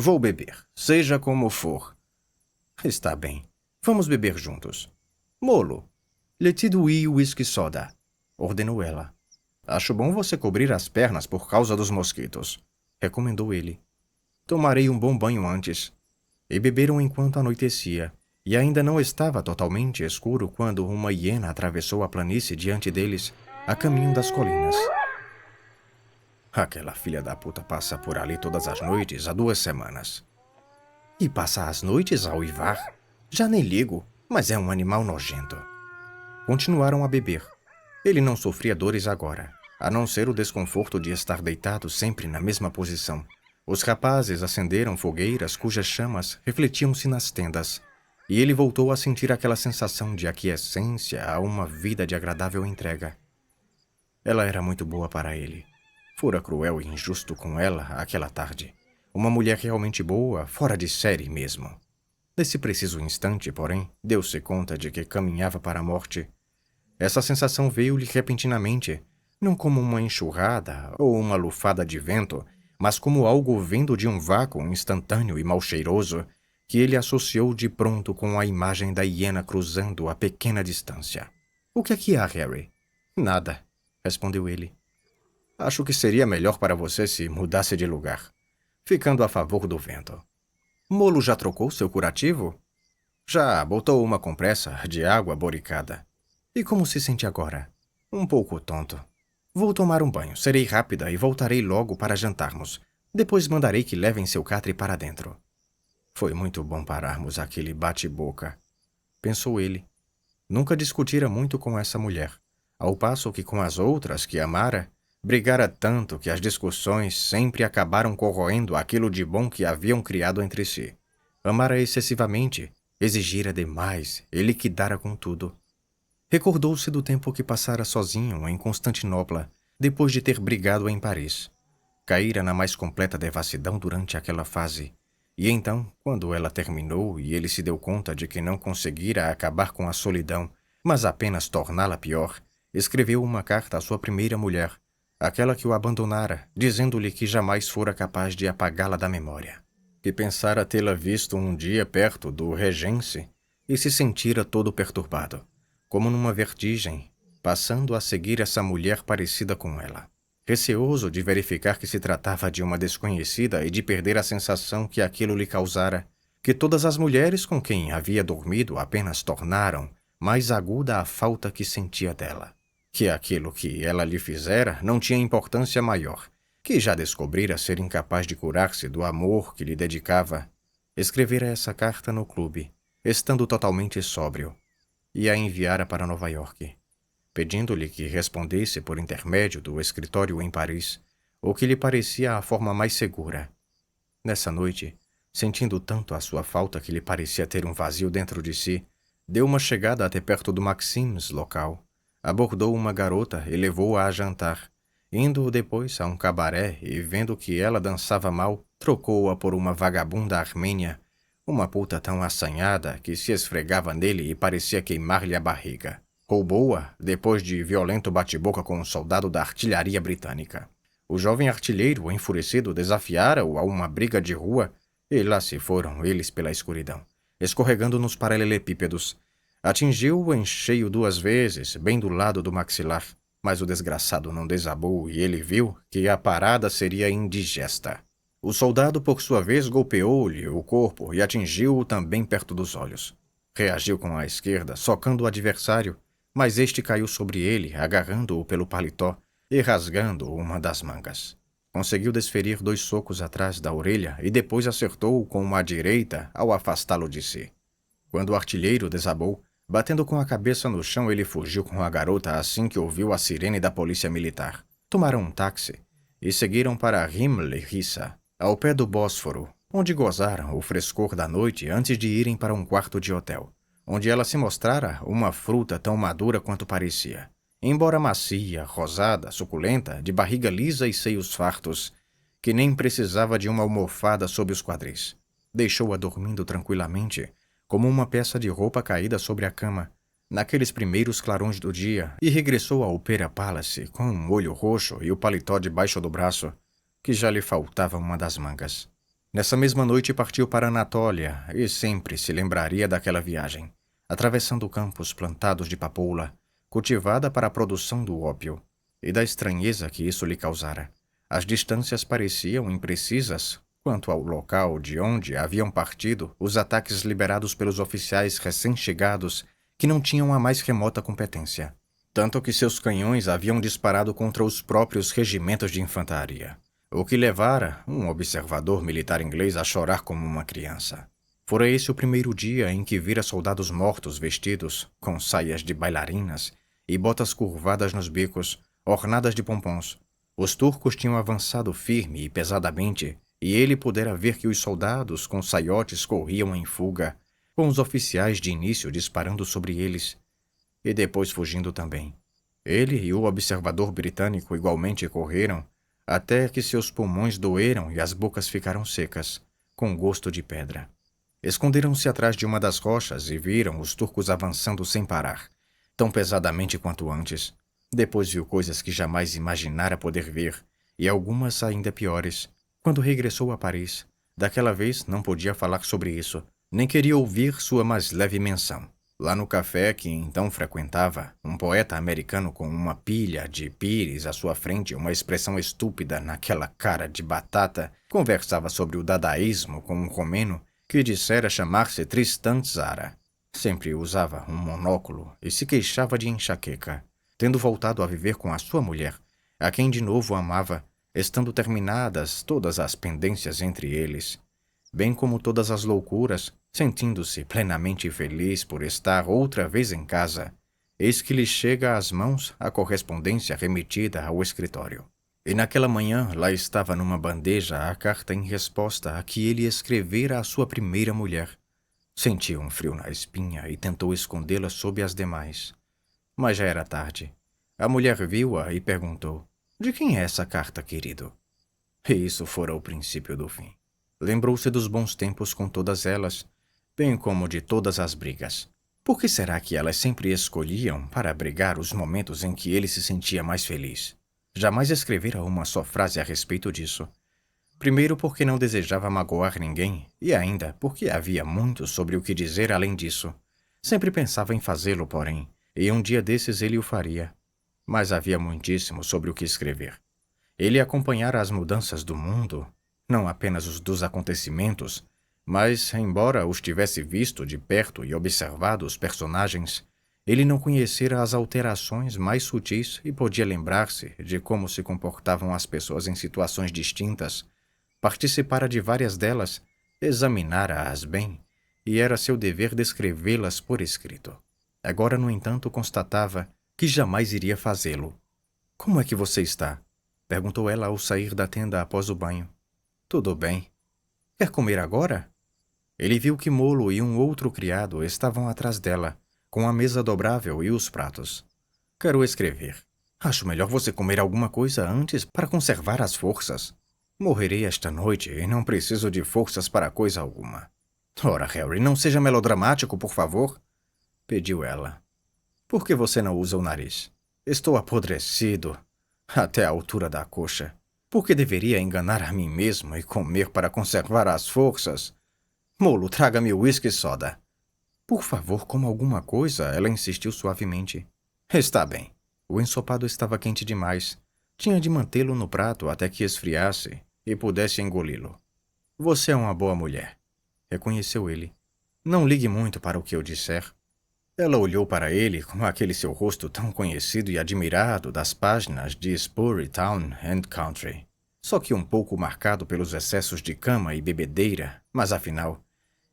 "Vou beber, seja como for." "Está bem. Vamos beber juntos." "Molo, leite d'huile e whisky soda", ordenou ela. "Acho bom você cobrir as pernas por causa dos mosquitos", recomendou ele. "Tomarei um bom banho antes." E beberam enquanto anoitecia, e ainda não estava totalmente escuro quando uma hiena atravessou a planície diante deles, a caminho das colinas. "Aquela filha da puta passa por ali todas as noites há 2 semanas." "E passa as noites a uivar? Já nem ligo, mas é um animal nojento." Continuaram a beber. Ele não sofria dores agora, a não ser o desconforto de estar deitado sempre na mesma posição. Os rapazes acenderam fogueiras cujas chamas refletiam-se nas tendas, e ele voltou a sentir aquela sensação de aquiescência a uma vida de agradável entrega. Ela era muito boa para ele. Fora cruel e injusto com ela aquela tarde. Uma mulher realmente boa, fora de série mesmo. Nesse preciso instante, porém, deu-se conta de que caminhava para a morte. Essa sensação veio-lhe repentinamente, não como uma enxurrada ou uma lufada de vento, mas como algo vindo de um vácuo instantâneo e mal-cheiroso, que ele associou de pronto com a imagem da hiena cruzando a pequena distância. "O que é que há, Harry?" "Nada", respondeu ele. "Acho que seria melhor para você se mudasse de lugar, ficando a favor do vento." "Molo já trocou seu curativo?" "Já botou uma compressa de água boricada." "E como se sente agora?" "Um pouco tonto." Vou tomar um banho, serei rápida e voltarei logo para jantarmos. Depois mandarei que levem seu catre para dentro. Foi muito bom pararmos aquele bate-boca, pensou ele. Nunca discutira muito com essa mulher, ao passo que com as outras que amara, brigara tanto que as discussões sempre acabaram corroendo aquilo de bom que haviam criado entre si. Amara excessivamente, exigira demais e liquidara com tudo. Recordou-se do tempo que passara sozinho em Constantinopla, depois de ter brigado em Paris. Caíra na mais completa devassidão durante aquela fase. E então, quando ela terminou e ele se deu conta de que não conseguira acabar com a solidão, mas apenas torná-la pior, escreveu uma carta à sua primeira mulher, aquela que o abandonara, dizendo-lhe que jamais fora capaz de apagá-la da memória, que pensara tê-la visto um dia perto do Regense e se sentira todo perturbado, como numa vertigem, passando a seguir essa mulher parecida com ela. Receoso de verificar que se tratava de uma desconhecida e de perder a sensação que aquilo lhe causara, que todas as mulheres com quem havia dormido apenas tornaram mais aguda a falta que sentia dela, que aquilo que ela lhe fizera não tinha importância maior, que já descobrira ser incapaz de curar-se do amor que lhe dedicava, escrevera essa carta no clube, estando totalmente sóbrio, e a enviara para Nova York, pedindo-lhe que respondesse por intermédio do escritório em Paris, o que lhe parecia a forma mais segura. Nessa noite, sentindo tanto a sua falta que lhe parecia ter um vazio dentro de si, deu uma chegada até perto do Maxims local, abordou uma garota e levou-a a jantar. Indo depois a um cabaré e vendo que ela dançava mal, trocou-a por uma vagabunda armênia, uma puta tão assanhada que se esfregava nele e parecia queimar-lhe a barriga. Roubou-a depois de violento bate-boca com um soldado da artilharia britânica. O jovem artilheiro, enfurecido, desafiara-o a uma briga de rua, e lá se foram eles pela escuridão, escorregando nos paralelepípedos. Atingiu-o em cheio 2 vezes, bem do lado do maxilar, mas o desgraçado não desabou e ele viu que a parada seria indigesta. O soldado, por sua vez, golpeou-lhe o corpo e atingiu-o também perto dos olhos. Reagiu com a esquerda, socando o adversário, mas este caiu sobre ele, agarrando-o pelo paletó e rasgando uma das mangas. Conseguiu desferir 2 socos atrás da orelha e depois acertou-o com uma direita ao afastá-lo de si. Quando o artilheiro desabou, batendo com a cabeça no chão, ele fugiu com a garota assim que ouviu a sirene da polícia militar. Tomaram um táxi e seguiram para Rimle-Rissa, ao pé do Bósforo, onde gozaram o frescor da noite antes de irem para um quarto de hotel, onde ela se mostrara uma fruta tão madura quanto parecia. Embora macia, rosada, suculenta, de barriga lisa e seios fartos, que nem precisava de uma almofada sob os quadris. Deixou-a dormindo tranquilamente, como uma peça de roupa caída sobre a cama, naqueles primeiros clarões do dia, e regressou ao Opera Palace com um olho roxo e o paletó debaixo do braço, que já lhe faltava uma das mangas. Nessa mesma noite partiu para Anatólia e sempre se lembraria daquela viagem, atravessando campos plantados de papoula, cultivada para a produção do ópio, e da estranheza que isso lhe causara. As distâncias pareciam imprecisas quanto ao local de onde haviam partido os ataques liberados pelos oficiais recém-chegados que não tinham a mais remota competência, tanto que seus canhões haviam disparado contra os próprios regimentos de infantaria, o que levara um observador militar inglês a chorar como uma criança. Fora esse o primeiro dia em que vira soldados mortos vestidos com saias de bailarinas e botas curvadas nos bicos, ornadas de pompons. Os turcos tinham avançado firme e pesadamente, e ele pudera ver que os soldados com saiotes corriam em fuga, com os oficiais de início disparando sobre eles, e depois fugindo também. Ele e o observador britânico igualmente correram, até que seus pulmões doeram e as bocas ficaram secas, com gosto de pedra. Esconderam-se atrás de uma das rochas e viram os turcos avançando sem parar, tão pesadamente quanto antes. Depois viu coisas que jamais imaginara poder ver, e algumas ainda piores. Quando regressou a Paris, daquela vez não podia falar sobre isso, nem queria ouvir sua mais leve menção. Lá no café que então frequentava, um poeta americano com uma pilha de pires à sua frente e uma expressão estúpida naquela cara de batata, conversava sobre o dadaísmo com um romeno que dissera chamar-se Tristan Tzara. Sempre usava um monóculo e se queixava de enxaqueca. Tendo voltado a viver com a sua mulher, a quem de novo amava, estando terminadas todas as pendências entre eles, bem como todas as loucuras, sentindo-se plenamente feliz por estar outra vez em casa, eis que lhe chega às mãos a correspondência remetida ao escritório. E naquela manhã lá estava numa bandeja a carta em resposta a que ele escrevera à sua primeira mulher. Sentiu um frio na espinha e tentou escondê-la sob as demais. Mas já era tarde. A mulher viu-a e perguntou: "De quem é essa carta, querido?" E isso fora o princípio do fim. Lembrou-se dos bons tempos com todas elas, bem como de todas as brigas. Por que será que elas sempre escolhiam para brigar os momentos em que ele se sentia mais feliz? Jamais escrevera uma só frase a respeito disso. Primeiro porque não desejava magoar ninguém, e ainda porque havia muito sobre o que dizer além disso. Sempre pensava em fazê-lo, porém, e um dia desses ele o faria. Mas havia muitíssimo sobre o que escrever. Ele acompanhara as mudanças do mundo, não apenas os dos acontecimentos, mas, embora os tivesse visto de perto e observado os personagens, ele não conhecera as alterações mais sutis e podia lembrar-se de como se comportavam as pessoas em situações distintas. Participara de várias delas, examinara-as bem, e era seu dever descrevê-las por escrito. Agora, no entanto, constatava que jamais iria fazê-lo. "Como é que você está?" perguntou ela ao sair da tenda após o banho. "Tudo bem. Quer comer agora?" Ele viu que Molo e um outro criado estavam atrás dela, com a mesa dobrável e os pratos. "Quero escrever. Acho melhor você comer alguma coisa antes para conservar as forças. Morrerei esta noite e não preciso de forças para coisa alguma." "Ora, Harry, não seja melodramático, por favor," pediu ela. "Por que você não usa o nariz? Estou apodrecido, até a altura da coxa. Por que deveria enganar a mim mesmo e comer para conservar as forças? Molo, traga-me whisky soda." "Por favor, coma alguma coisa," ela insistiu suavemente. "Está bem." O ensopado estava quente demais. Tinha de mantê-lo no prato até que esfriasse e pudesse engoli-lo. "Você é uma boa mulher," reconheceu ele. "Não ligue muito para o que eu disser." Ela olhou para ele com aquele seu rosto tão conhecido e admirado das páginas de Spurry Town and Country, só que um pouco marcado pelos excessos de cama e bebedeira, mas afinal,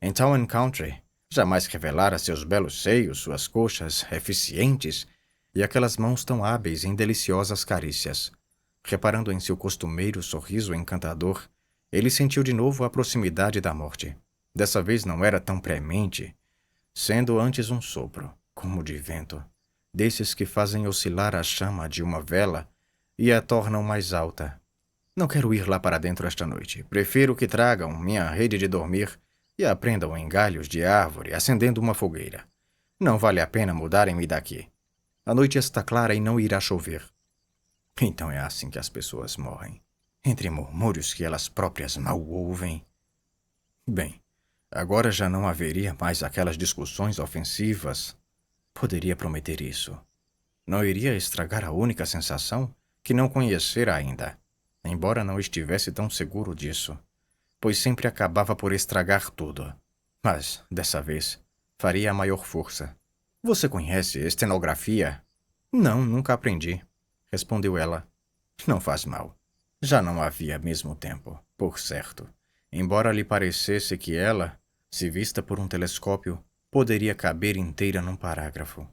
em Town and Country, jamais revelara seus belos seios, suas coxas eficientes e aquelas mãos tão hábeis em deliciosas carícias. Reparando em seu costumeiro sorriso encantador, ele sentiu de novo a proximidade da morte. Dessa vez não era tão premente, sendo antes um sopro, como de vento, desses que fazem oscilar a chama de uma vela e a tornam mais alta. "Não quero ir lá para dentro esta noite. Prefiro que tragam minha rede de dormir e a prendam em galhos de árvore, acendendo uma fogueira. Não vale a pena mudarem-me daqui. A noite está clara e não irá chover." Então é assim que as pessoas morrem, entre murmúrios que elas próprias mal ouvem. Bem, agora já não haveria mais aquelas discussões ofensivas. Poderia prometer isso. Não iria estragar a única sensação que não conhecera ainda, embora não estivesse tão seguro disso, pois sempre acabava por estragar tudo. Mas, dessa vez, faria a maior força. "Você conhece estenografia?" "Não, nunca aprendi," respondeu ela. "Não faz mal. Já não havia mesmo tempo, por certo, embora lhe parecesse que ela, se vista por um telescópio, poderia caber inteira num parágrafo.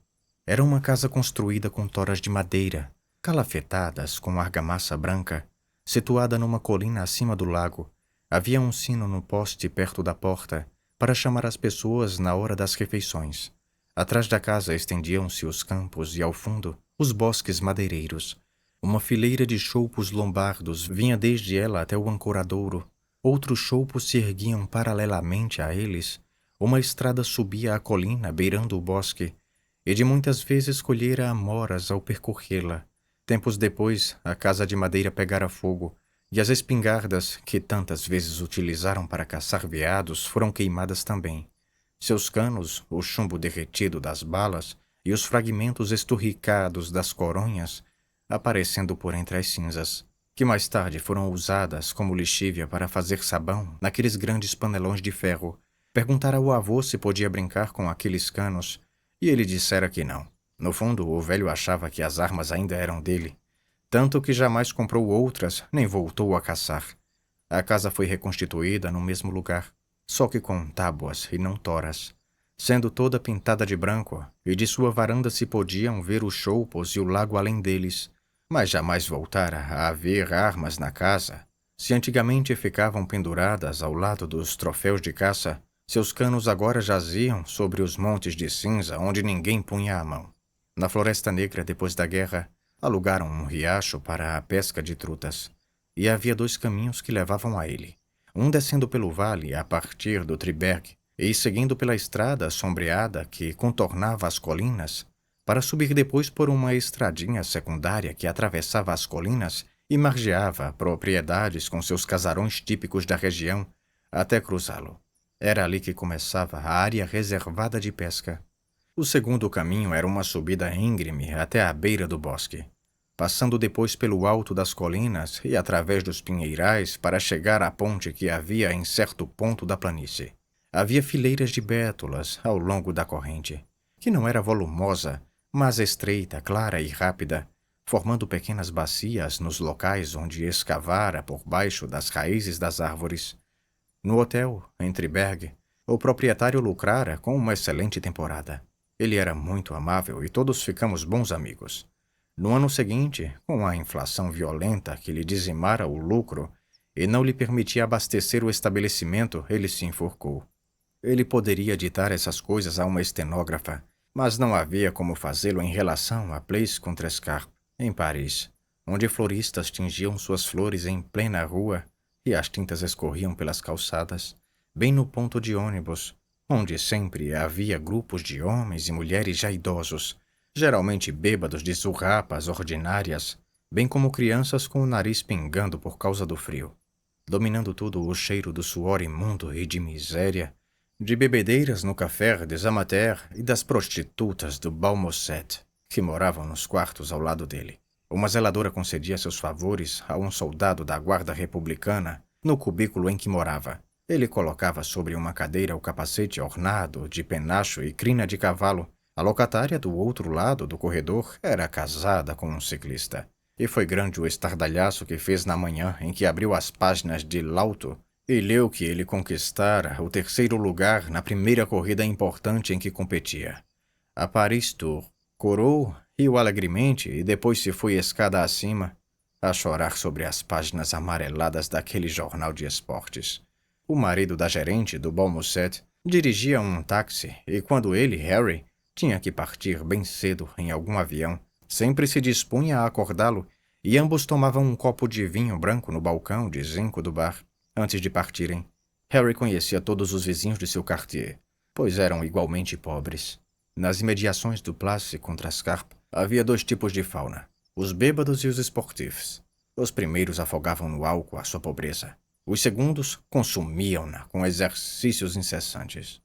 Era uma casa construída com toras de madeira, calafetadas com argamassa branca, situada numa colina acima do lago. Havia um sino no poste perto da porta para chamar as pessoas na hora das refeições. Atrás da casa estendiam-se os campos e, ao fundo, os bosques madeireiros. Uma fileira de choupos lombardos vinha desde ela até o ancoradouro. Outros choupos se erguiam paralelamente a eles. Uma estrada subia a colina beirando o bosque, e de muitas vezes colhera amoras ao percorrê-la. Tempos depois, a casa de madeira pegara fogo, e as espingardas, que tantas vezes utilizaram para caçar veados, foram queimadas também. Seus canos, o chumbo derretido das balas e os fragmentos esturricados das coronhas, aparecendo por entre as cinzas, que mais tarde foram usadas como lixívia para fazer sabão naqueles grandes panelões de ferro. Perguntara ao avô se podia brincar com aqueles canos, e ele dissera que não. No fundo, o velho achava que as armas ainda eram dele. tanto que jamais comprou outras nem voltou a caçar. A casa foi reconstituída no mesmo lugar, só que com tábuas e não toras, sendo toda pintada de branco, e de sua varanda se podiam ver os choupos e o lago além deles, mas jamais voltara a haver armas na casa. Se antigamente ficavam penduradas ao lado dos troféus de caça, seus canos agora jaziam sobre os montes de cinza onde ninguém punha a mão. Na Floresta Negra, depois da guerra, alugaram um riacho para a pesca de trutas, e havia 2 caminhos que levavam a ele, um descendo pelo vale a partir do Triberg e seguindo pela estrada sombreada que contornava as colinas, para subir depois por uma estradinha secundária que atravessava as colinas e margeava propriedades com seus casarões típicos da região até cruzá-lo. Era ali que começava a área reservada de pesca. O segundo caminho era uma subida íngreme até a beira do bosque, passando depois pelo alto das colinas e através dos pinheirais para chegar à ponte que havia em certo ponto da planície. Havia fileiras de bétulas ao longo da corrente, que não era volumosa, mas estreita, clara e rápida, formando pequenas bacias nos locais onde escavara por baixo das raízes das árvores. No hotel, em Triberg, o proprietário lucrara com uma excelente temporada. Ele era muito amável e todos ficamos bons amigos. No ano seguinte, com a inflação violenta que lhe dizimara o lucro e não lhe permitia abastecer o estabelecimento, ele se enforcou. Ele poderia ditar essas coisas a uma estenógrafa, mas não havia como fazê-lo em relação à Place Contrescarpe, em Paris, onde floristas tingiam suas flores em plena rua e as tintas escorriam pelas calçadas, bem no ponto de ônibus, onde sempre havia grupos de homens e mulheres já idosos, geralmente bêbados de zurrapas ordinárias, bem como crianças com o nariz pingando por causa do frio. Dominando tudo o cheiro do suor imundo e de miséria, de bebedeiras no Café des Amateurs e das prostitutas do Balmosset, que moravam nos quartos ao lado dele. Uma zeladora concedia seus favores a um soldado da guarda republicana no cubículo em que morava. Ele colocava sobre uma cadeira o capacete ornado de penacho e crina de cavalo. A locatária do outro lado do corredor era casada com um ciclista. E foi grande o estardalhaço que fez na manhã em que abriu as páginas de L'Auto e leu que ele conquistara o 3º lugar na primeira corrida importante em que competia. A Paris-Tours. Corou, riu alegremente e depois se foi escada acima a chorar sobre as páginas amareladas daquele jornal de esportes. O marido da gerente do Balmosset dirigia um táxi e quando ele, Harry, tinha que partir bem cedo em algum avião, sempre se dispunha a acordá-lo e ambos tomavam um copo de vinho branco no balcão de zinco do bar. Antes de partirem, Harry conhecia todos os vizinhos de seu quartier, pois eram igualmente pobres. Nas imediações do Place Contrescarpe havia 2 tipos de fauna, os bêbados e os esportifs. Os primeiros afogavam no álcool a sua pobreza. Os segundos consumiam-na com exercícios incessantes.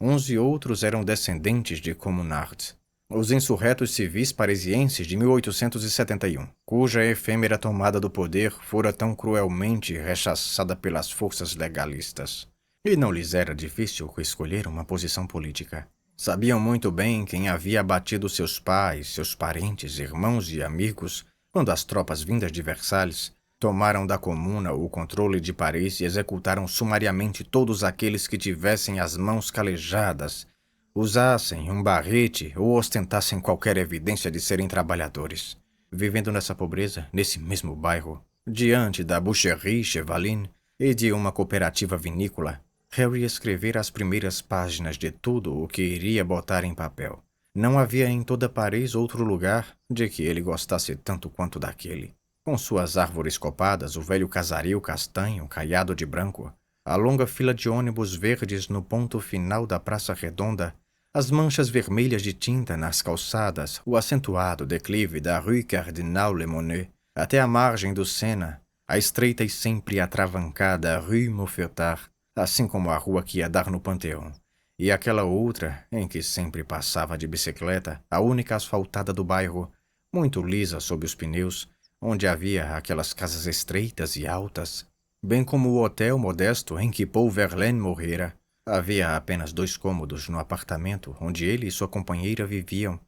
Uns e outros eram descendentes de Communards, os insurretos civis parisienses de 1871, cuja efêmera tomada do poder fora tão cruelmente rechaçada pelas forças legalistas. E não lhes era difícil escolher uma posição política. Sabiam muito bem quem havia abatido seus pais, seus parentes, irmãos e amigos quando as tropas vindas de Versalhes tomaram da comuna o controle de Paris e executaram sumariamente todos aqueles que tivessem as mãos calejadas, usassem um barrete ou ostentassem qualquer evidência de serem trabalhadores. Vivendo nessa pobreza, nesse mesmo bairro, diante da Boucherie Chevaline e de uma cooperativa vinícola, Harry escrevera as primeiras páginas de tudo o que iria botar em papel. Não havia em toda Paris outro lugar de que ele gostasse tanto quanto daquele. Com suas árvores copadas, o velho casario castanho caiado de branco, a longa fila de ônibus verdes no ponto final da Praça Redonda, as manchas vermelhas de tinta nas calçadas, o acentuado declive da Rue Cardinal Lemonnier, até a margem do Sena, a estreita e sempre atravancada Rue Mouffetard, assim como a rua que ia dar no Panteão, e aquela outra em que sempre passava de bicicleta, a única asfaltada do bairro, muito lisa sob os pneus, onde havia aquelas casas estreitas e altas, bem como o hotel modesto em que Paul Verlaine morrera. Havia apenas 2 cômodos no apartamento onde ele e sua companheira viviam,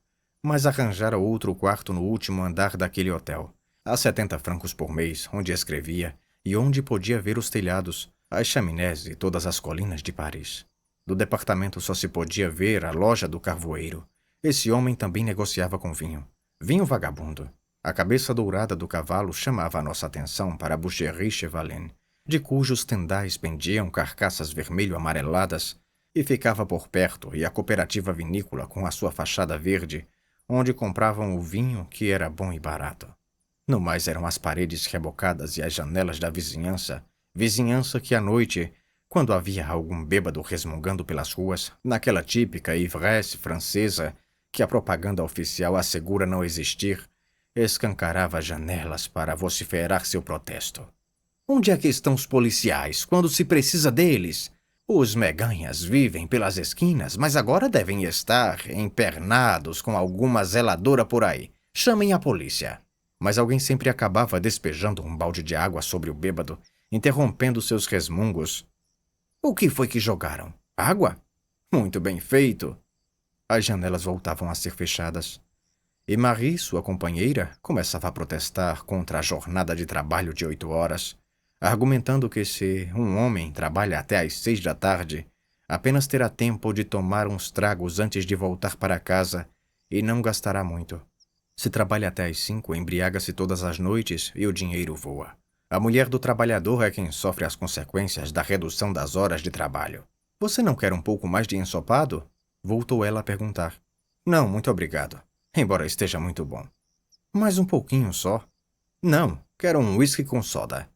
mas arranjara outro quarto no último andar daquele hotel, a 70 francos por mês, onde escrevia e onde podia ver os telhados, as chaminés e todas as colinas de Paris. Do departamento só se podia ver a loja do carvoeiro. Esse homem também negociava com vinho. Vinho vagabundo. A cabeça dourada do cavalo chamava a nossa atenção para a Boucherie Chevalin, de cujos tendais pendiam carcaças vermelho-amareladas, e ficava por perto e a cooperativa vinícola com a sua fachada verde, onde compravam o vinho que era bom e barato. No mais eram as paredes rebocadas e as janelas da vizinhança que à noite, quando havia algum bêbado resmungando pelas ruas, naquela típica ivresse francesa que a propaganda oficial assegura não existir, escancarava as janelas para vociferar seu protesto. Onde é que estão os policiais quando se precisa deles? Os meganhas vivem pelas esquinas, mas agora devem estar empernados com alguma zeladora por aí. Chamem a polícia. Mas alguém sempre acabava despejando um balde de água sobre o bêbado, interrompendo seus resmungos. O que foi que jogaram? Água? Muito bem feito. As janelas voltavam a ser fechadas. E Marie, sua companheira, começava a protestar contra a jornada de trabalho de 8 horas, argumentando que se um homem trabalha até às 6 da tarde, apenas terá tempo de tomar uns tragos antes de voltar para casa e não gastará muito. Se trabalha até às 5, embriaga-se todas as noites e o dinheiro voa. A mulher do trabalhador é quem sofre as consequências da redução das horas de trabalho. Você não quer um pouco mais de ensopado? Voltou ela a perguntar. Não, muito obrigado. Embora esteja muito bom. Mais um pouquinho só. Não, quero um whisky com soda.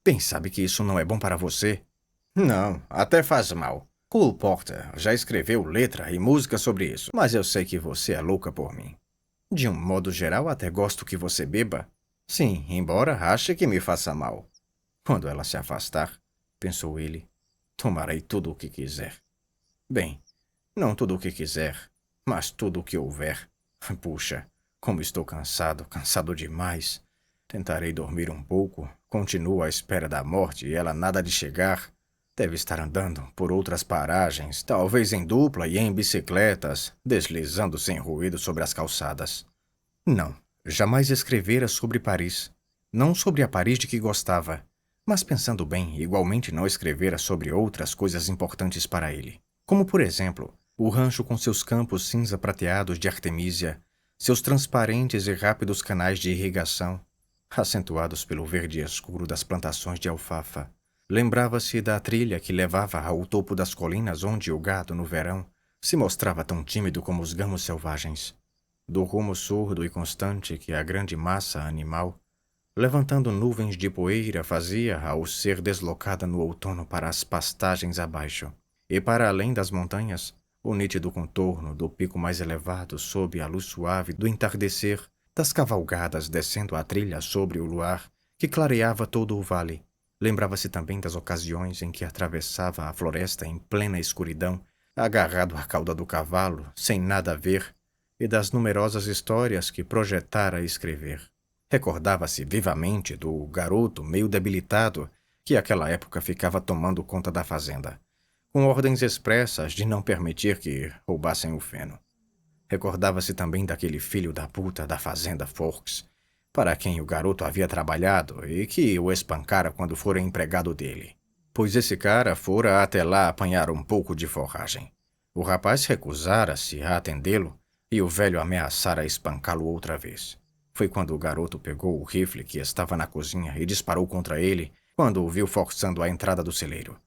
Bem sabe que isso não é bom para você? Não, até faz mal. Cole Porter já escreveu letra e música sobre isso, mas eu sei que você é louca por mim. De um modo geral, até gosto que você beba. Sim, embora ache que me faça mal. Quando ela se afastar, pensou ele, tomarei tudo o que quiser. Bem, não tudo o que quiser, mas tudo o que houver. Puxa, como estou cansado demais. Tentarei dormir um pouco. Continuo à espera da morte e ela nada de chegar. Deve estar andando por outras paragens, talvez em dupla e em bicicletas, deslizando sem ruído sobre as calçadas. Não, jamais escrevera sobre Paris. Não sobre a Paris de que gostava, mas pensando bem, igualmente não escrevera sobre outras coisas importantes para ele. Como, por exemplo, o rancho com seus campos cinza prateados de artemísia, seus transparentes e rápidos canais de irrigação, acentuados pelo verde escuro das plantações de alfafa. Lembrava-se da trilha que levava ao topo das colinas onde o gado, no verão, se mostrava tão tímido como os gamos selvagens. Do rumo surdo e constante que a grande massa animal, levantando nuvens de poeira, fazia ao ser deslocada no outono para as pastagens abaixo, e para além das montanhas, o nítido contorno do pico mais elevado sob a luz suave do entardecer, das cavalgadas descendo a trilha sobre o luar, que clareava todo o vale. Lembrava-se também das ocasiões em que atravessava a floresta em plena escuridão, agarrado à cauda do cavalo, sem nada ver, e das numerosas histórias que projetara escrever. Recordava-se vivamente do garoto meio debilitado que àquela época ficava tomando conta da fazenda, com ordens expressas de não permitir que roubassem o feno. Recordava-se também daquele filho da puta da fazenda Forks, para quem o garoto havia trabalhado e que o espancara quando fora empregado dele, pois esse cara fora até lá apanhar um pouco de forragem. O rapaz recusara-se a atendê-lo e o velho ameaçara espancá-lo outra vez. Foi quando o garoto pegou o rifle que estava na cozinha e disparou contra ele quando o viu forçando a entrada do celeiro.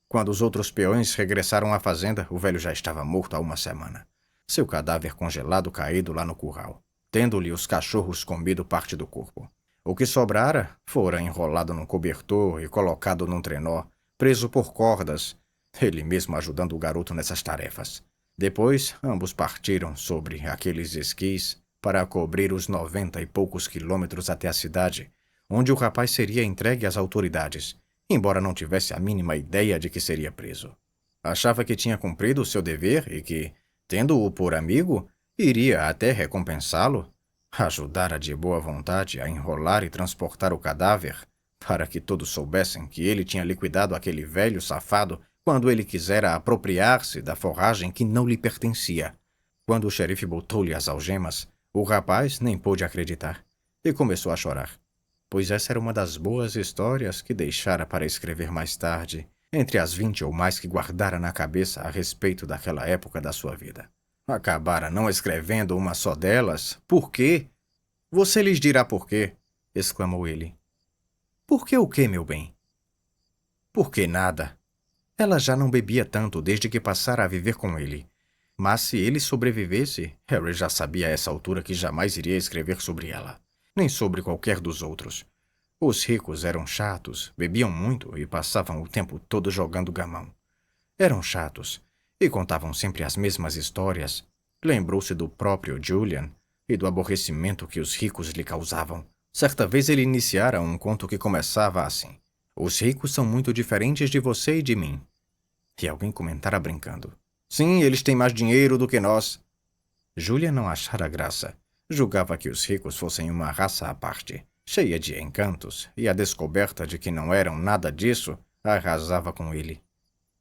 Quando os outros peões regressaram à fazenda, o velho já estava morto há uma semana. Seu cadáver congelado caído lá no curral, tendo-lhe os cachorros comido parte do corpo. O que sobrara fora enrolado num cobertor e colocado num trenó, preso por cordas, ele mesmo ajudando o garoto nessas tarefas. Depois, ambos partiram sobre aqueles esquis para cobrir os 90 e poucos quilômetros até a cidade, onde o rapaz seria entregue às autoridades, embora não tivesse a mínima ideia de que seria preso. Achava que tinha cumprido o seu dever e que, tendo-o por amigo, iria até recompensá-lo, ajudara de boa vontade a enrolar e transportar o cadáver, para que todos soubessem que ele tinha liquidado aquele velho safado quando ele quisera apropriar-se da forragem que não lhe pertencia. Quando o xerife botou-lhe as algemas, o rapaz nem pôde acreditar. e começou a chorar, pois essa era uma das boas histórias que deixara para escrever mais tarde, entre as 20 ou mais que guardara na cabeça a respeito daquela época da sua vida. Acabara não escrevendo uma só delas. Por quê? Você lhes dirá por quê, exclamou ele. Por que o quê, meu bem? Por que nada. Ela já não bebia tanto desde que passara a viver com ele. Mas se ele sobrevivesse, Harry já sabia a essa altura que jamais iria escrever sobre ela, nem sobre qualquer dos outros. Os ricos eram chatos, bebiam muito e passavam o tempo todo jogando gamão. Eram chatos e contavam sempre as mesmas histórias. Lembrou-se do próprio Julian e do aborrecimento que os ricos lhe causavam. Certa vez ele iniciara um conto que começava assim: Os ricos são muito diferentes de você e de mim. E alguém comentara brincando: Sim, eles têm mais dinheiro do que nós. Julian não achara graça. Julgava que os ricos fossem uma raça à parte, cheia de encantos, e a descoberta de que não eram nada disso arrasava com ele.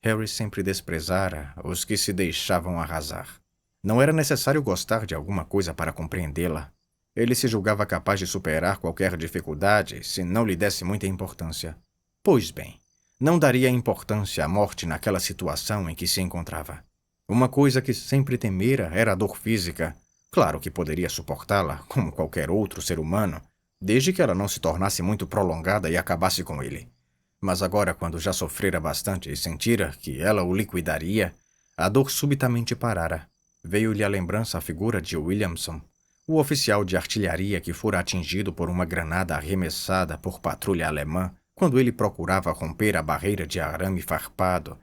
Harry sempre desprezara os que se deixavam arrasar. Não era necessário gostar de alguma coisa para compreendê-la. Ele se julgava capaz de superar qualquer dificuldade se não lhe desse muita importância. Pois bem, não daria importância à morte naquela situação em que se encontrava. Uma coisa que sempre temera era a dor física. Claro que poderia suportá-la, como qualquer outro ser humano, desde que ela não se tornasse muito prolongada e acabasse com ele. Mas agora, quando já sofrera bastante e sentira que ela o liquidaria, a dor subitamente parara. Veio-lhe à lembrança a figura de Williamson, o oficial de artilharia que fora atingido por uma granada arremessada por patrulha alemã quando ele procurava romper a barreira de arame farpado,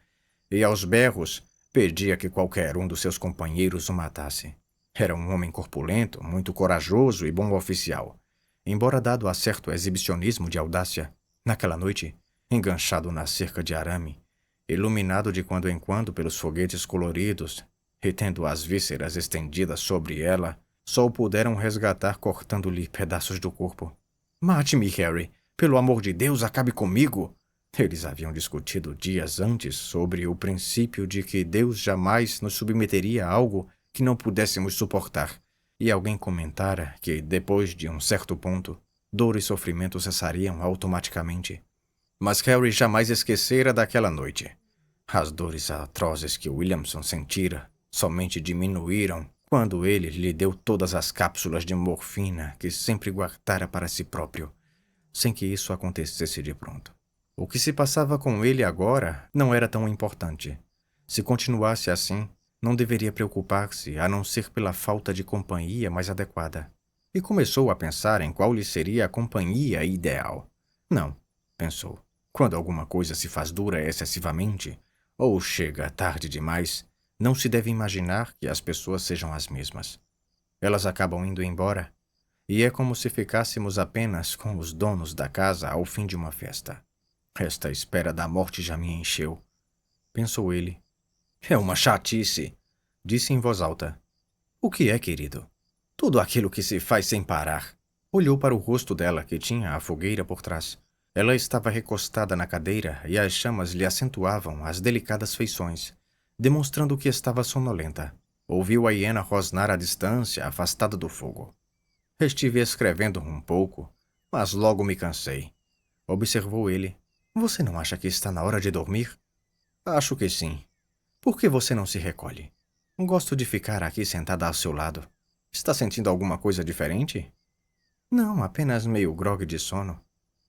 e aos berros pedia que qualquer um dos seus companheiros o matasse. Era um homem corpulento, muito corajoso e bom oficial, embora dado a certo exibicionismo de audácia. Naquela noite, enganchado na cerca de arame, iluminado de quando em quando pelos foguetes coloridos, e tendo as vísceras estendidas sobre ela, só o puderam resgatar cortando-lhe pedaços do corpo. Mate-me, Harry! Pelo amor de Deus, acabe comigo! Eles haviam discutido dias antes sobre o princípio de que Deus jamais nos submeteria a algo que não pudéssemos suportar, e alguém comentara que, depois de um certo ponto, dor e sofrimento cessariam automaticamente. Mas Harry jamais esquecera daquela noite. As dores atrozes que Williamson sentira somente diminuíram quando ele lhe deu todas as cápsulas de morfina que sempre guardara para si próprio, sem que isso acontecesse de pronto. O que se passava com ele agora não era tão importante. Se continuasse assim, não deveria preocupar-se, a não ser pela falta de companhia mais adequada. E começou a pensar em qual lhe seria a companhia ideal. Não, pensou. Quando alguma coisa se faz dura excessivamente, ou chega tarde demais, não se deve imaginar que as pessoas sejam as mesmas. Elas acabam indo embora, e é como se ficássemos apenas com os donos da casa ao fim de uma festa. Esta espera da morte já me encheu, pensou ele. É uma chatice, disse em voz alta. O que é, querido? Tudo aquilo que se faz sem parar. Olhou para o rosto dela, que tinha a fogueira por trás. Ela estava recostada na cadeira e as chamas lhe acentuavam as delicadas feições, demonstrando que estava sonolenta. Ouviu a hiena rosnar à distância, afastada do fogo. Estive escrevendo um pouco, mas logo me cansei. Observou ele. Você não acha que está na hora de dormir? Acho que sim. Por que você não se recolhe? Gosto de ficar aqui sentada ao seu lado. Está sentindo alguma coisa diferente? Não, apenas meio grogue de sono.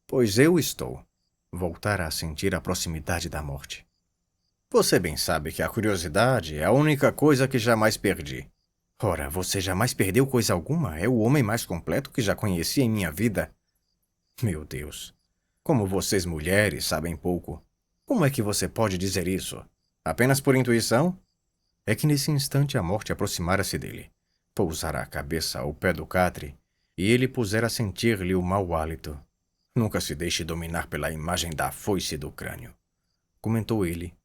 Pois eu estou. Voltara a sentir a proximidade da morte. Você bem sabe que a curiosidade é a única coisa que jamais perdi. Ora, você jamais perdeu coisa alguma? É o homem mais completo que já conheci em minha vida. Meu Deus. Como vocês mulheres sabem pouco. Como é que você pode dizer isso? Apenas por intuição? É que nesse instante a morte aproximara-se dele. Pousara a cabeça ao pé do catre e ele pusera a sentir-lhe o mau hálito. Nunca se deixe dominar pela imagem da foice do crânio, comentou ele.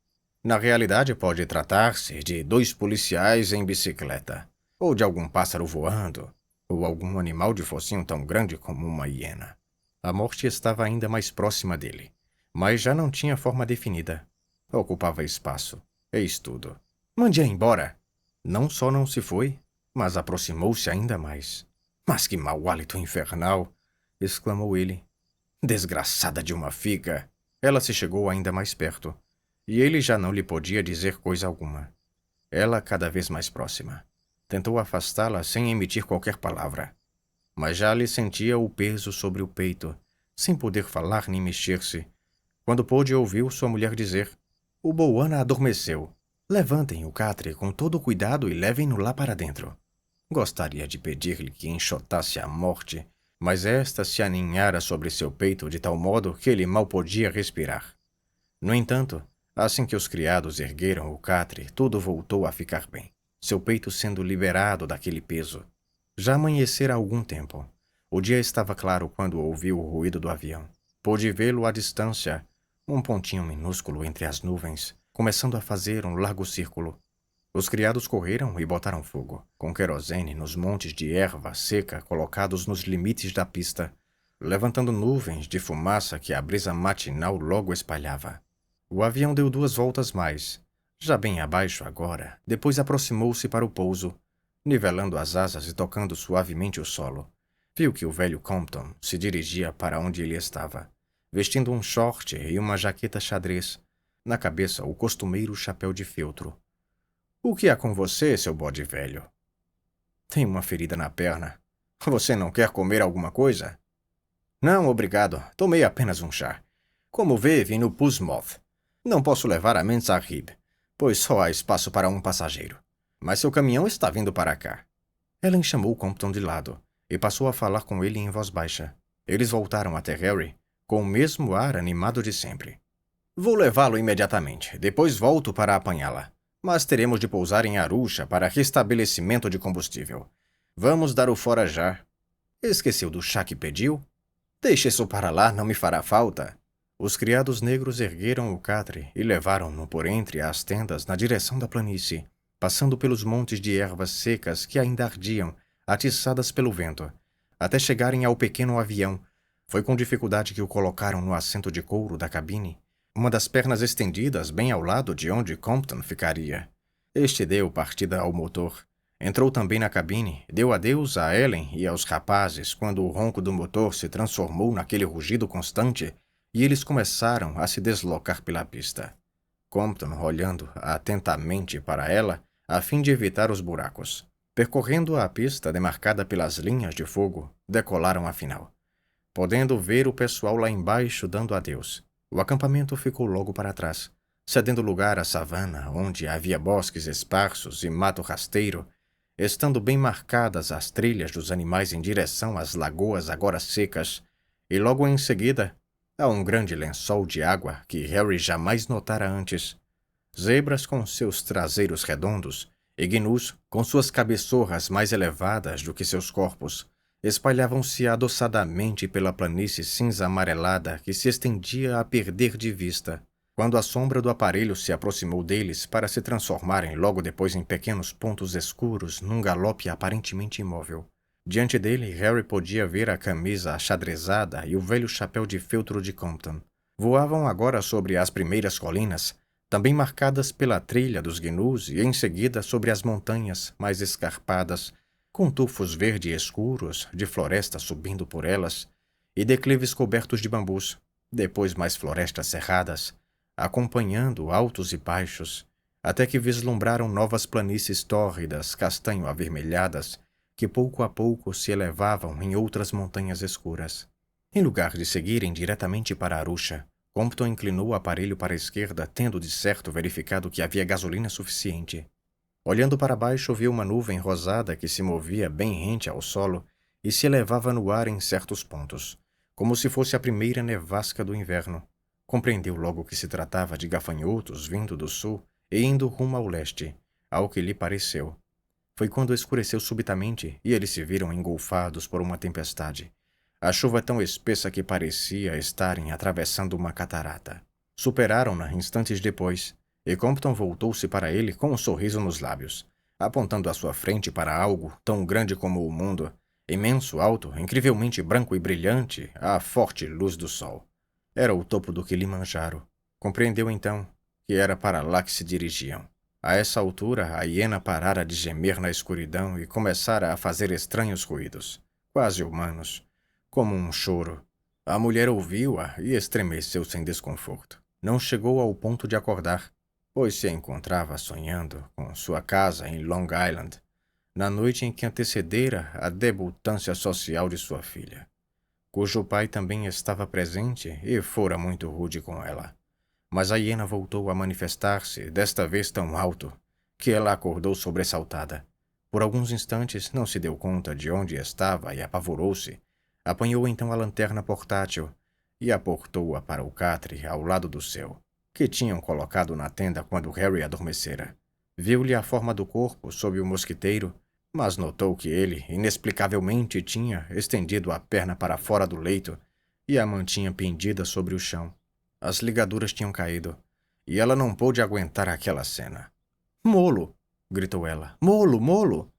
Na realidade pode tratar-se de 2 policiais em bicicleta, ou de algum pássaro voando, ou algum animal de focinho tão grande como uma hiena. A morte estava ainda mais próxima dele, mas já não tinha forma definida. Ocupava espaço. Eis tudo. Mande-a embora! Não só não se foi, mas aproximou-se ainda mais. Mas que mau hálito infernal! Exclamou ele. Desgraçada de uma figa! Ela se chegou ainda mais perto, e ele já não lhe podia dizer coisa alguma. Ela cada vez mais próxima. Tentou afastá-la sem emitir qualquer palavra, mas já lhe sentia o peso sobre o peito, sem poder falar nem mexer-se. Quando pôde, ouviu sua mulher dizer: "O Boana adormeceu. Levantem o catre com todo o cuidado e levem-no lá para dentro." Gostaria de pedir-lhe que enxotasse a morte, mas esta se aninhara sobre seu peito de tal modo que ele mal podia respirar. No entanto, assim que os criados ergueram o catre, tudo voltou a ficar bem, seu peito sendo liberado daquele peso. Já amanhecera há algum tempo. O dia estava claro quando ouviu o ruído do avião. Pôde vê-lo à distância, um pontinho minúsculo entre as nuvens, começando a fazer um largo círculo. Os criados correram e botaram fogo, com querosene nos montes de erva seca colocados nos limites da pista, levantando nuvens de fumaça que a brisa matinal logo espalhava. O avião deu 2 voltas mais, já bem abaixo agora, depois aproximou-se para o pouso, nivelando as asas e tocando suavemente o solo. Viu que o velho Compton se dirigia para onde ele estava, vestindo um short e uma jaqueta xadrez, na cabeça o costumeiro chapéu de feltro. "O que há com você, seu bode velho?" "Tenho uma ferida na perna. Você não quer comer alguma coisa?" "Não, obrigado. Tomei apenas um chá. Como vê, vim no Portsmouth. Não posso levar a Mensahib, pois só há espaço para um passageiro. Mas seu caminhão está vindo para cá." Ellen chamou Compton de lado e passou a falar com ele em voz baixa. Eles voltaram até Harry com o mesmo ar animado de sempre. "Vou levá-lo imediatamente. Depois volto para apanhá-la. Mas teremos de pousar em Arusha para restabelecimento de combustível. Vamos dar o fora já." "Esqueceu do chá que pediu?" "Deixe isso para lá, não me fará falta." Os criados negros ergueram o catre e levaram-no por entre as tendas na direção da planície, passando pelos montes de ervas secas que ainda ardiam, atiçadas pelo vento, até chegarem ao pequeno avião. Foi com dificuldade que o colocaram no assento de couro da cabine, uma das pernas estendidas bem ao lado de onde Compton ficaria. Este deu partida ao motor. Entrou também na cabine, deu adeus a Ellen e aos rapazes quando o ronco do motor se transformou naquele rugido constante e eles começaram a se deslocar pela pista. Compton olhando atentamente para ela a fim de evitar os buracos. Percorrendo a pista demarcada pelas linhas de fogo, decolaram afinal, podendo ver o pessoal lá embaixo dando adeus. O acampamento ficou logo para trás, cedendo lugar à savana, onde havia bosques esparsos e mato rasteiro, estando bem marcadas as trilhas dos animais em direção às lagoas agora secas, e logo em seguida, a um grande lençol de água que Harry jamais notara antes. Zebras com seus traseiros redondos e gnus com suas cabeçorras mais elevadas do que seus corpos, espalhavam-se adoçadamente pela planície cinza amarelada que se estendia a perder de vista, quando a sombra do aparelho se aproximou deles para se transformarem logo depois em pequenos pontos escuros num galope aparentemente imóvel. Diante dele, Harry podia ver a camisa achadrezada e o velho chapéu de feltro de Compton. Voavam agora sobre as primeiras colinas, também marcadas pela trilha dos gnus, e em seguida sobre as montanhas mais escarpadas, com tufos verde escuros de floresta subindo por elas, e declives cobertos de bambus, depois mais florestas cerradas, acompanhando altos e baixos, até que vislumbraram novas planícies tórridas, castanho-avermelhadas, que pouco a pouco se elevavam em outras montanhas escuras. Em lugar de seguirem diretamente para Arusha, Compton inclinou o aparelho para a esquerda, tendo de certo verificado que havia gasolina suficiente. Olhando para baixo, viu uma nuvem rosada que se movia bem rente ao solo e se elevava no ar em certos pontos, como se fosse a primeira nevasca do inverno. Compreendeu logo que se tratava de gafanhotos vindo do sul e indo rumo ao leste, ao que lhe pareceu. Foi quando escureceu subitamente e eles se viram engolfados por uma tempestade. A chuva tão espessa que parecia estarem atravessando uma catarata. Superaram-na instantes depois, e Compton voltou-se para ele com um sorriso nos lábios, apontando à sua frente para algo tão grande como o mundo, imenso, alto, incrivelmente branco e brilhante à forte luz do sol. Era o topo do Kilimanjaro. Compreendeu então que era para lá que se dirigiam. A essa altura, a hiena parara de gemer na escuridão e começara a fazer estranhos ruídos. quase humanos, como um choro. A mulher ouviu-a e estremeceu sem desconforto. Não chegou ao ponto de acordar, pois se encontrava sonhando com sua casa em Long Island, na noite em que antecedera a debutância social de sua filha, cujo pai também estava presente e fora muito rude com ela. Mas a hiena voltou a manifestar-se, desta vez tão alto, que ela acordou sobressaltada. Por alguns instantes não se deu conta de onde estava e apavorou-se. Apanhou então a lanterna portátil e aportou-a para o catre ao lado do seu, que tinham colocado na tenda quando Harry adormecera. Viu-lhe a forma do corpo sob o mosquiteiro, mas notou que ele, inexplicavelmente, tinha estendido a perna para fora do leito e a mantinha pendida sobre o chão. As ligaduras tinham caído, e ela não pôde aguentar aquela cena. "Molo!" gritou ela. "Molo, Molo!"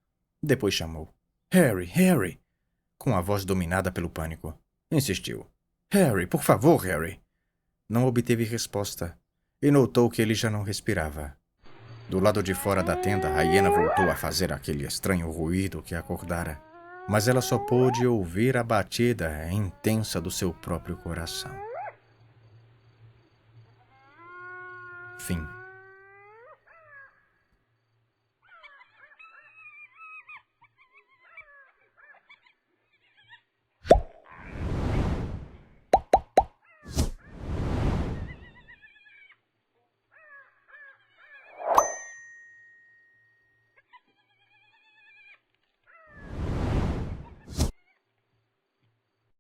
Depois chamou. "Harry, Harry!" Com a voz dominada pelo pânico. Insistiu. "Harry, por favor, Harry!" Não obteve resposta, e notou que ele já não respirava. Do lado de fora da tenda, a hiena voltou a fazer aquele estranho ruído que a acordara, mas ela só pôde ouvir a batida intensa do seu próprio coração. Fim.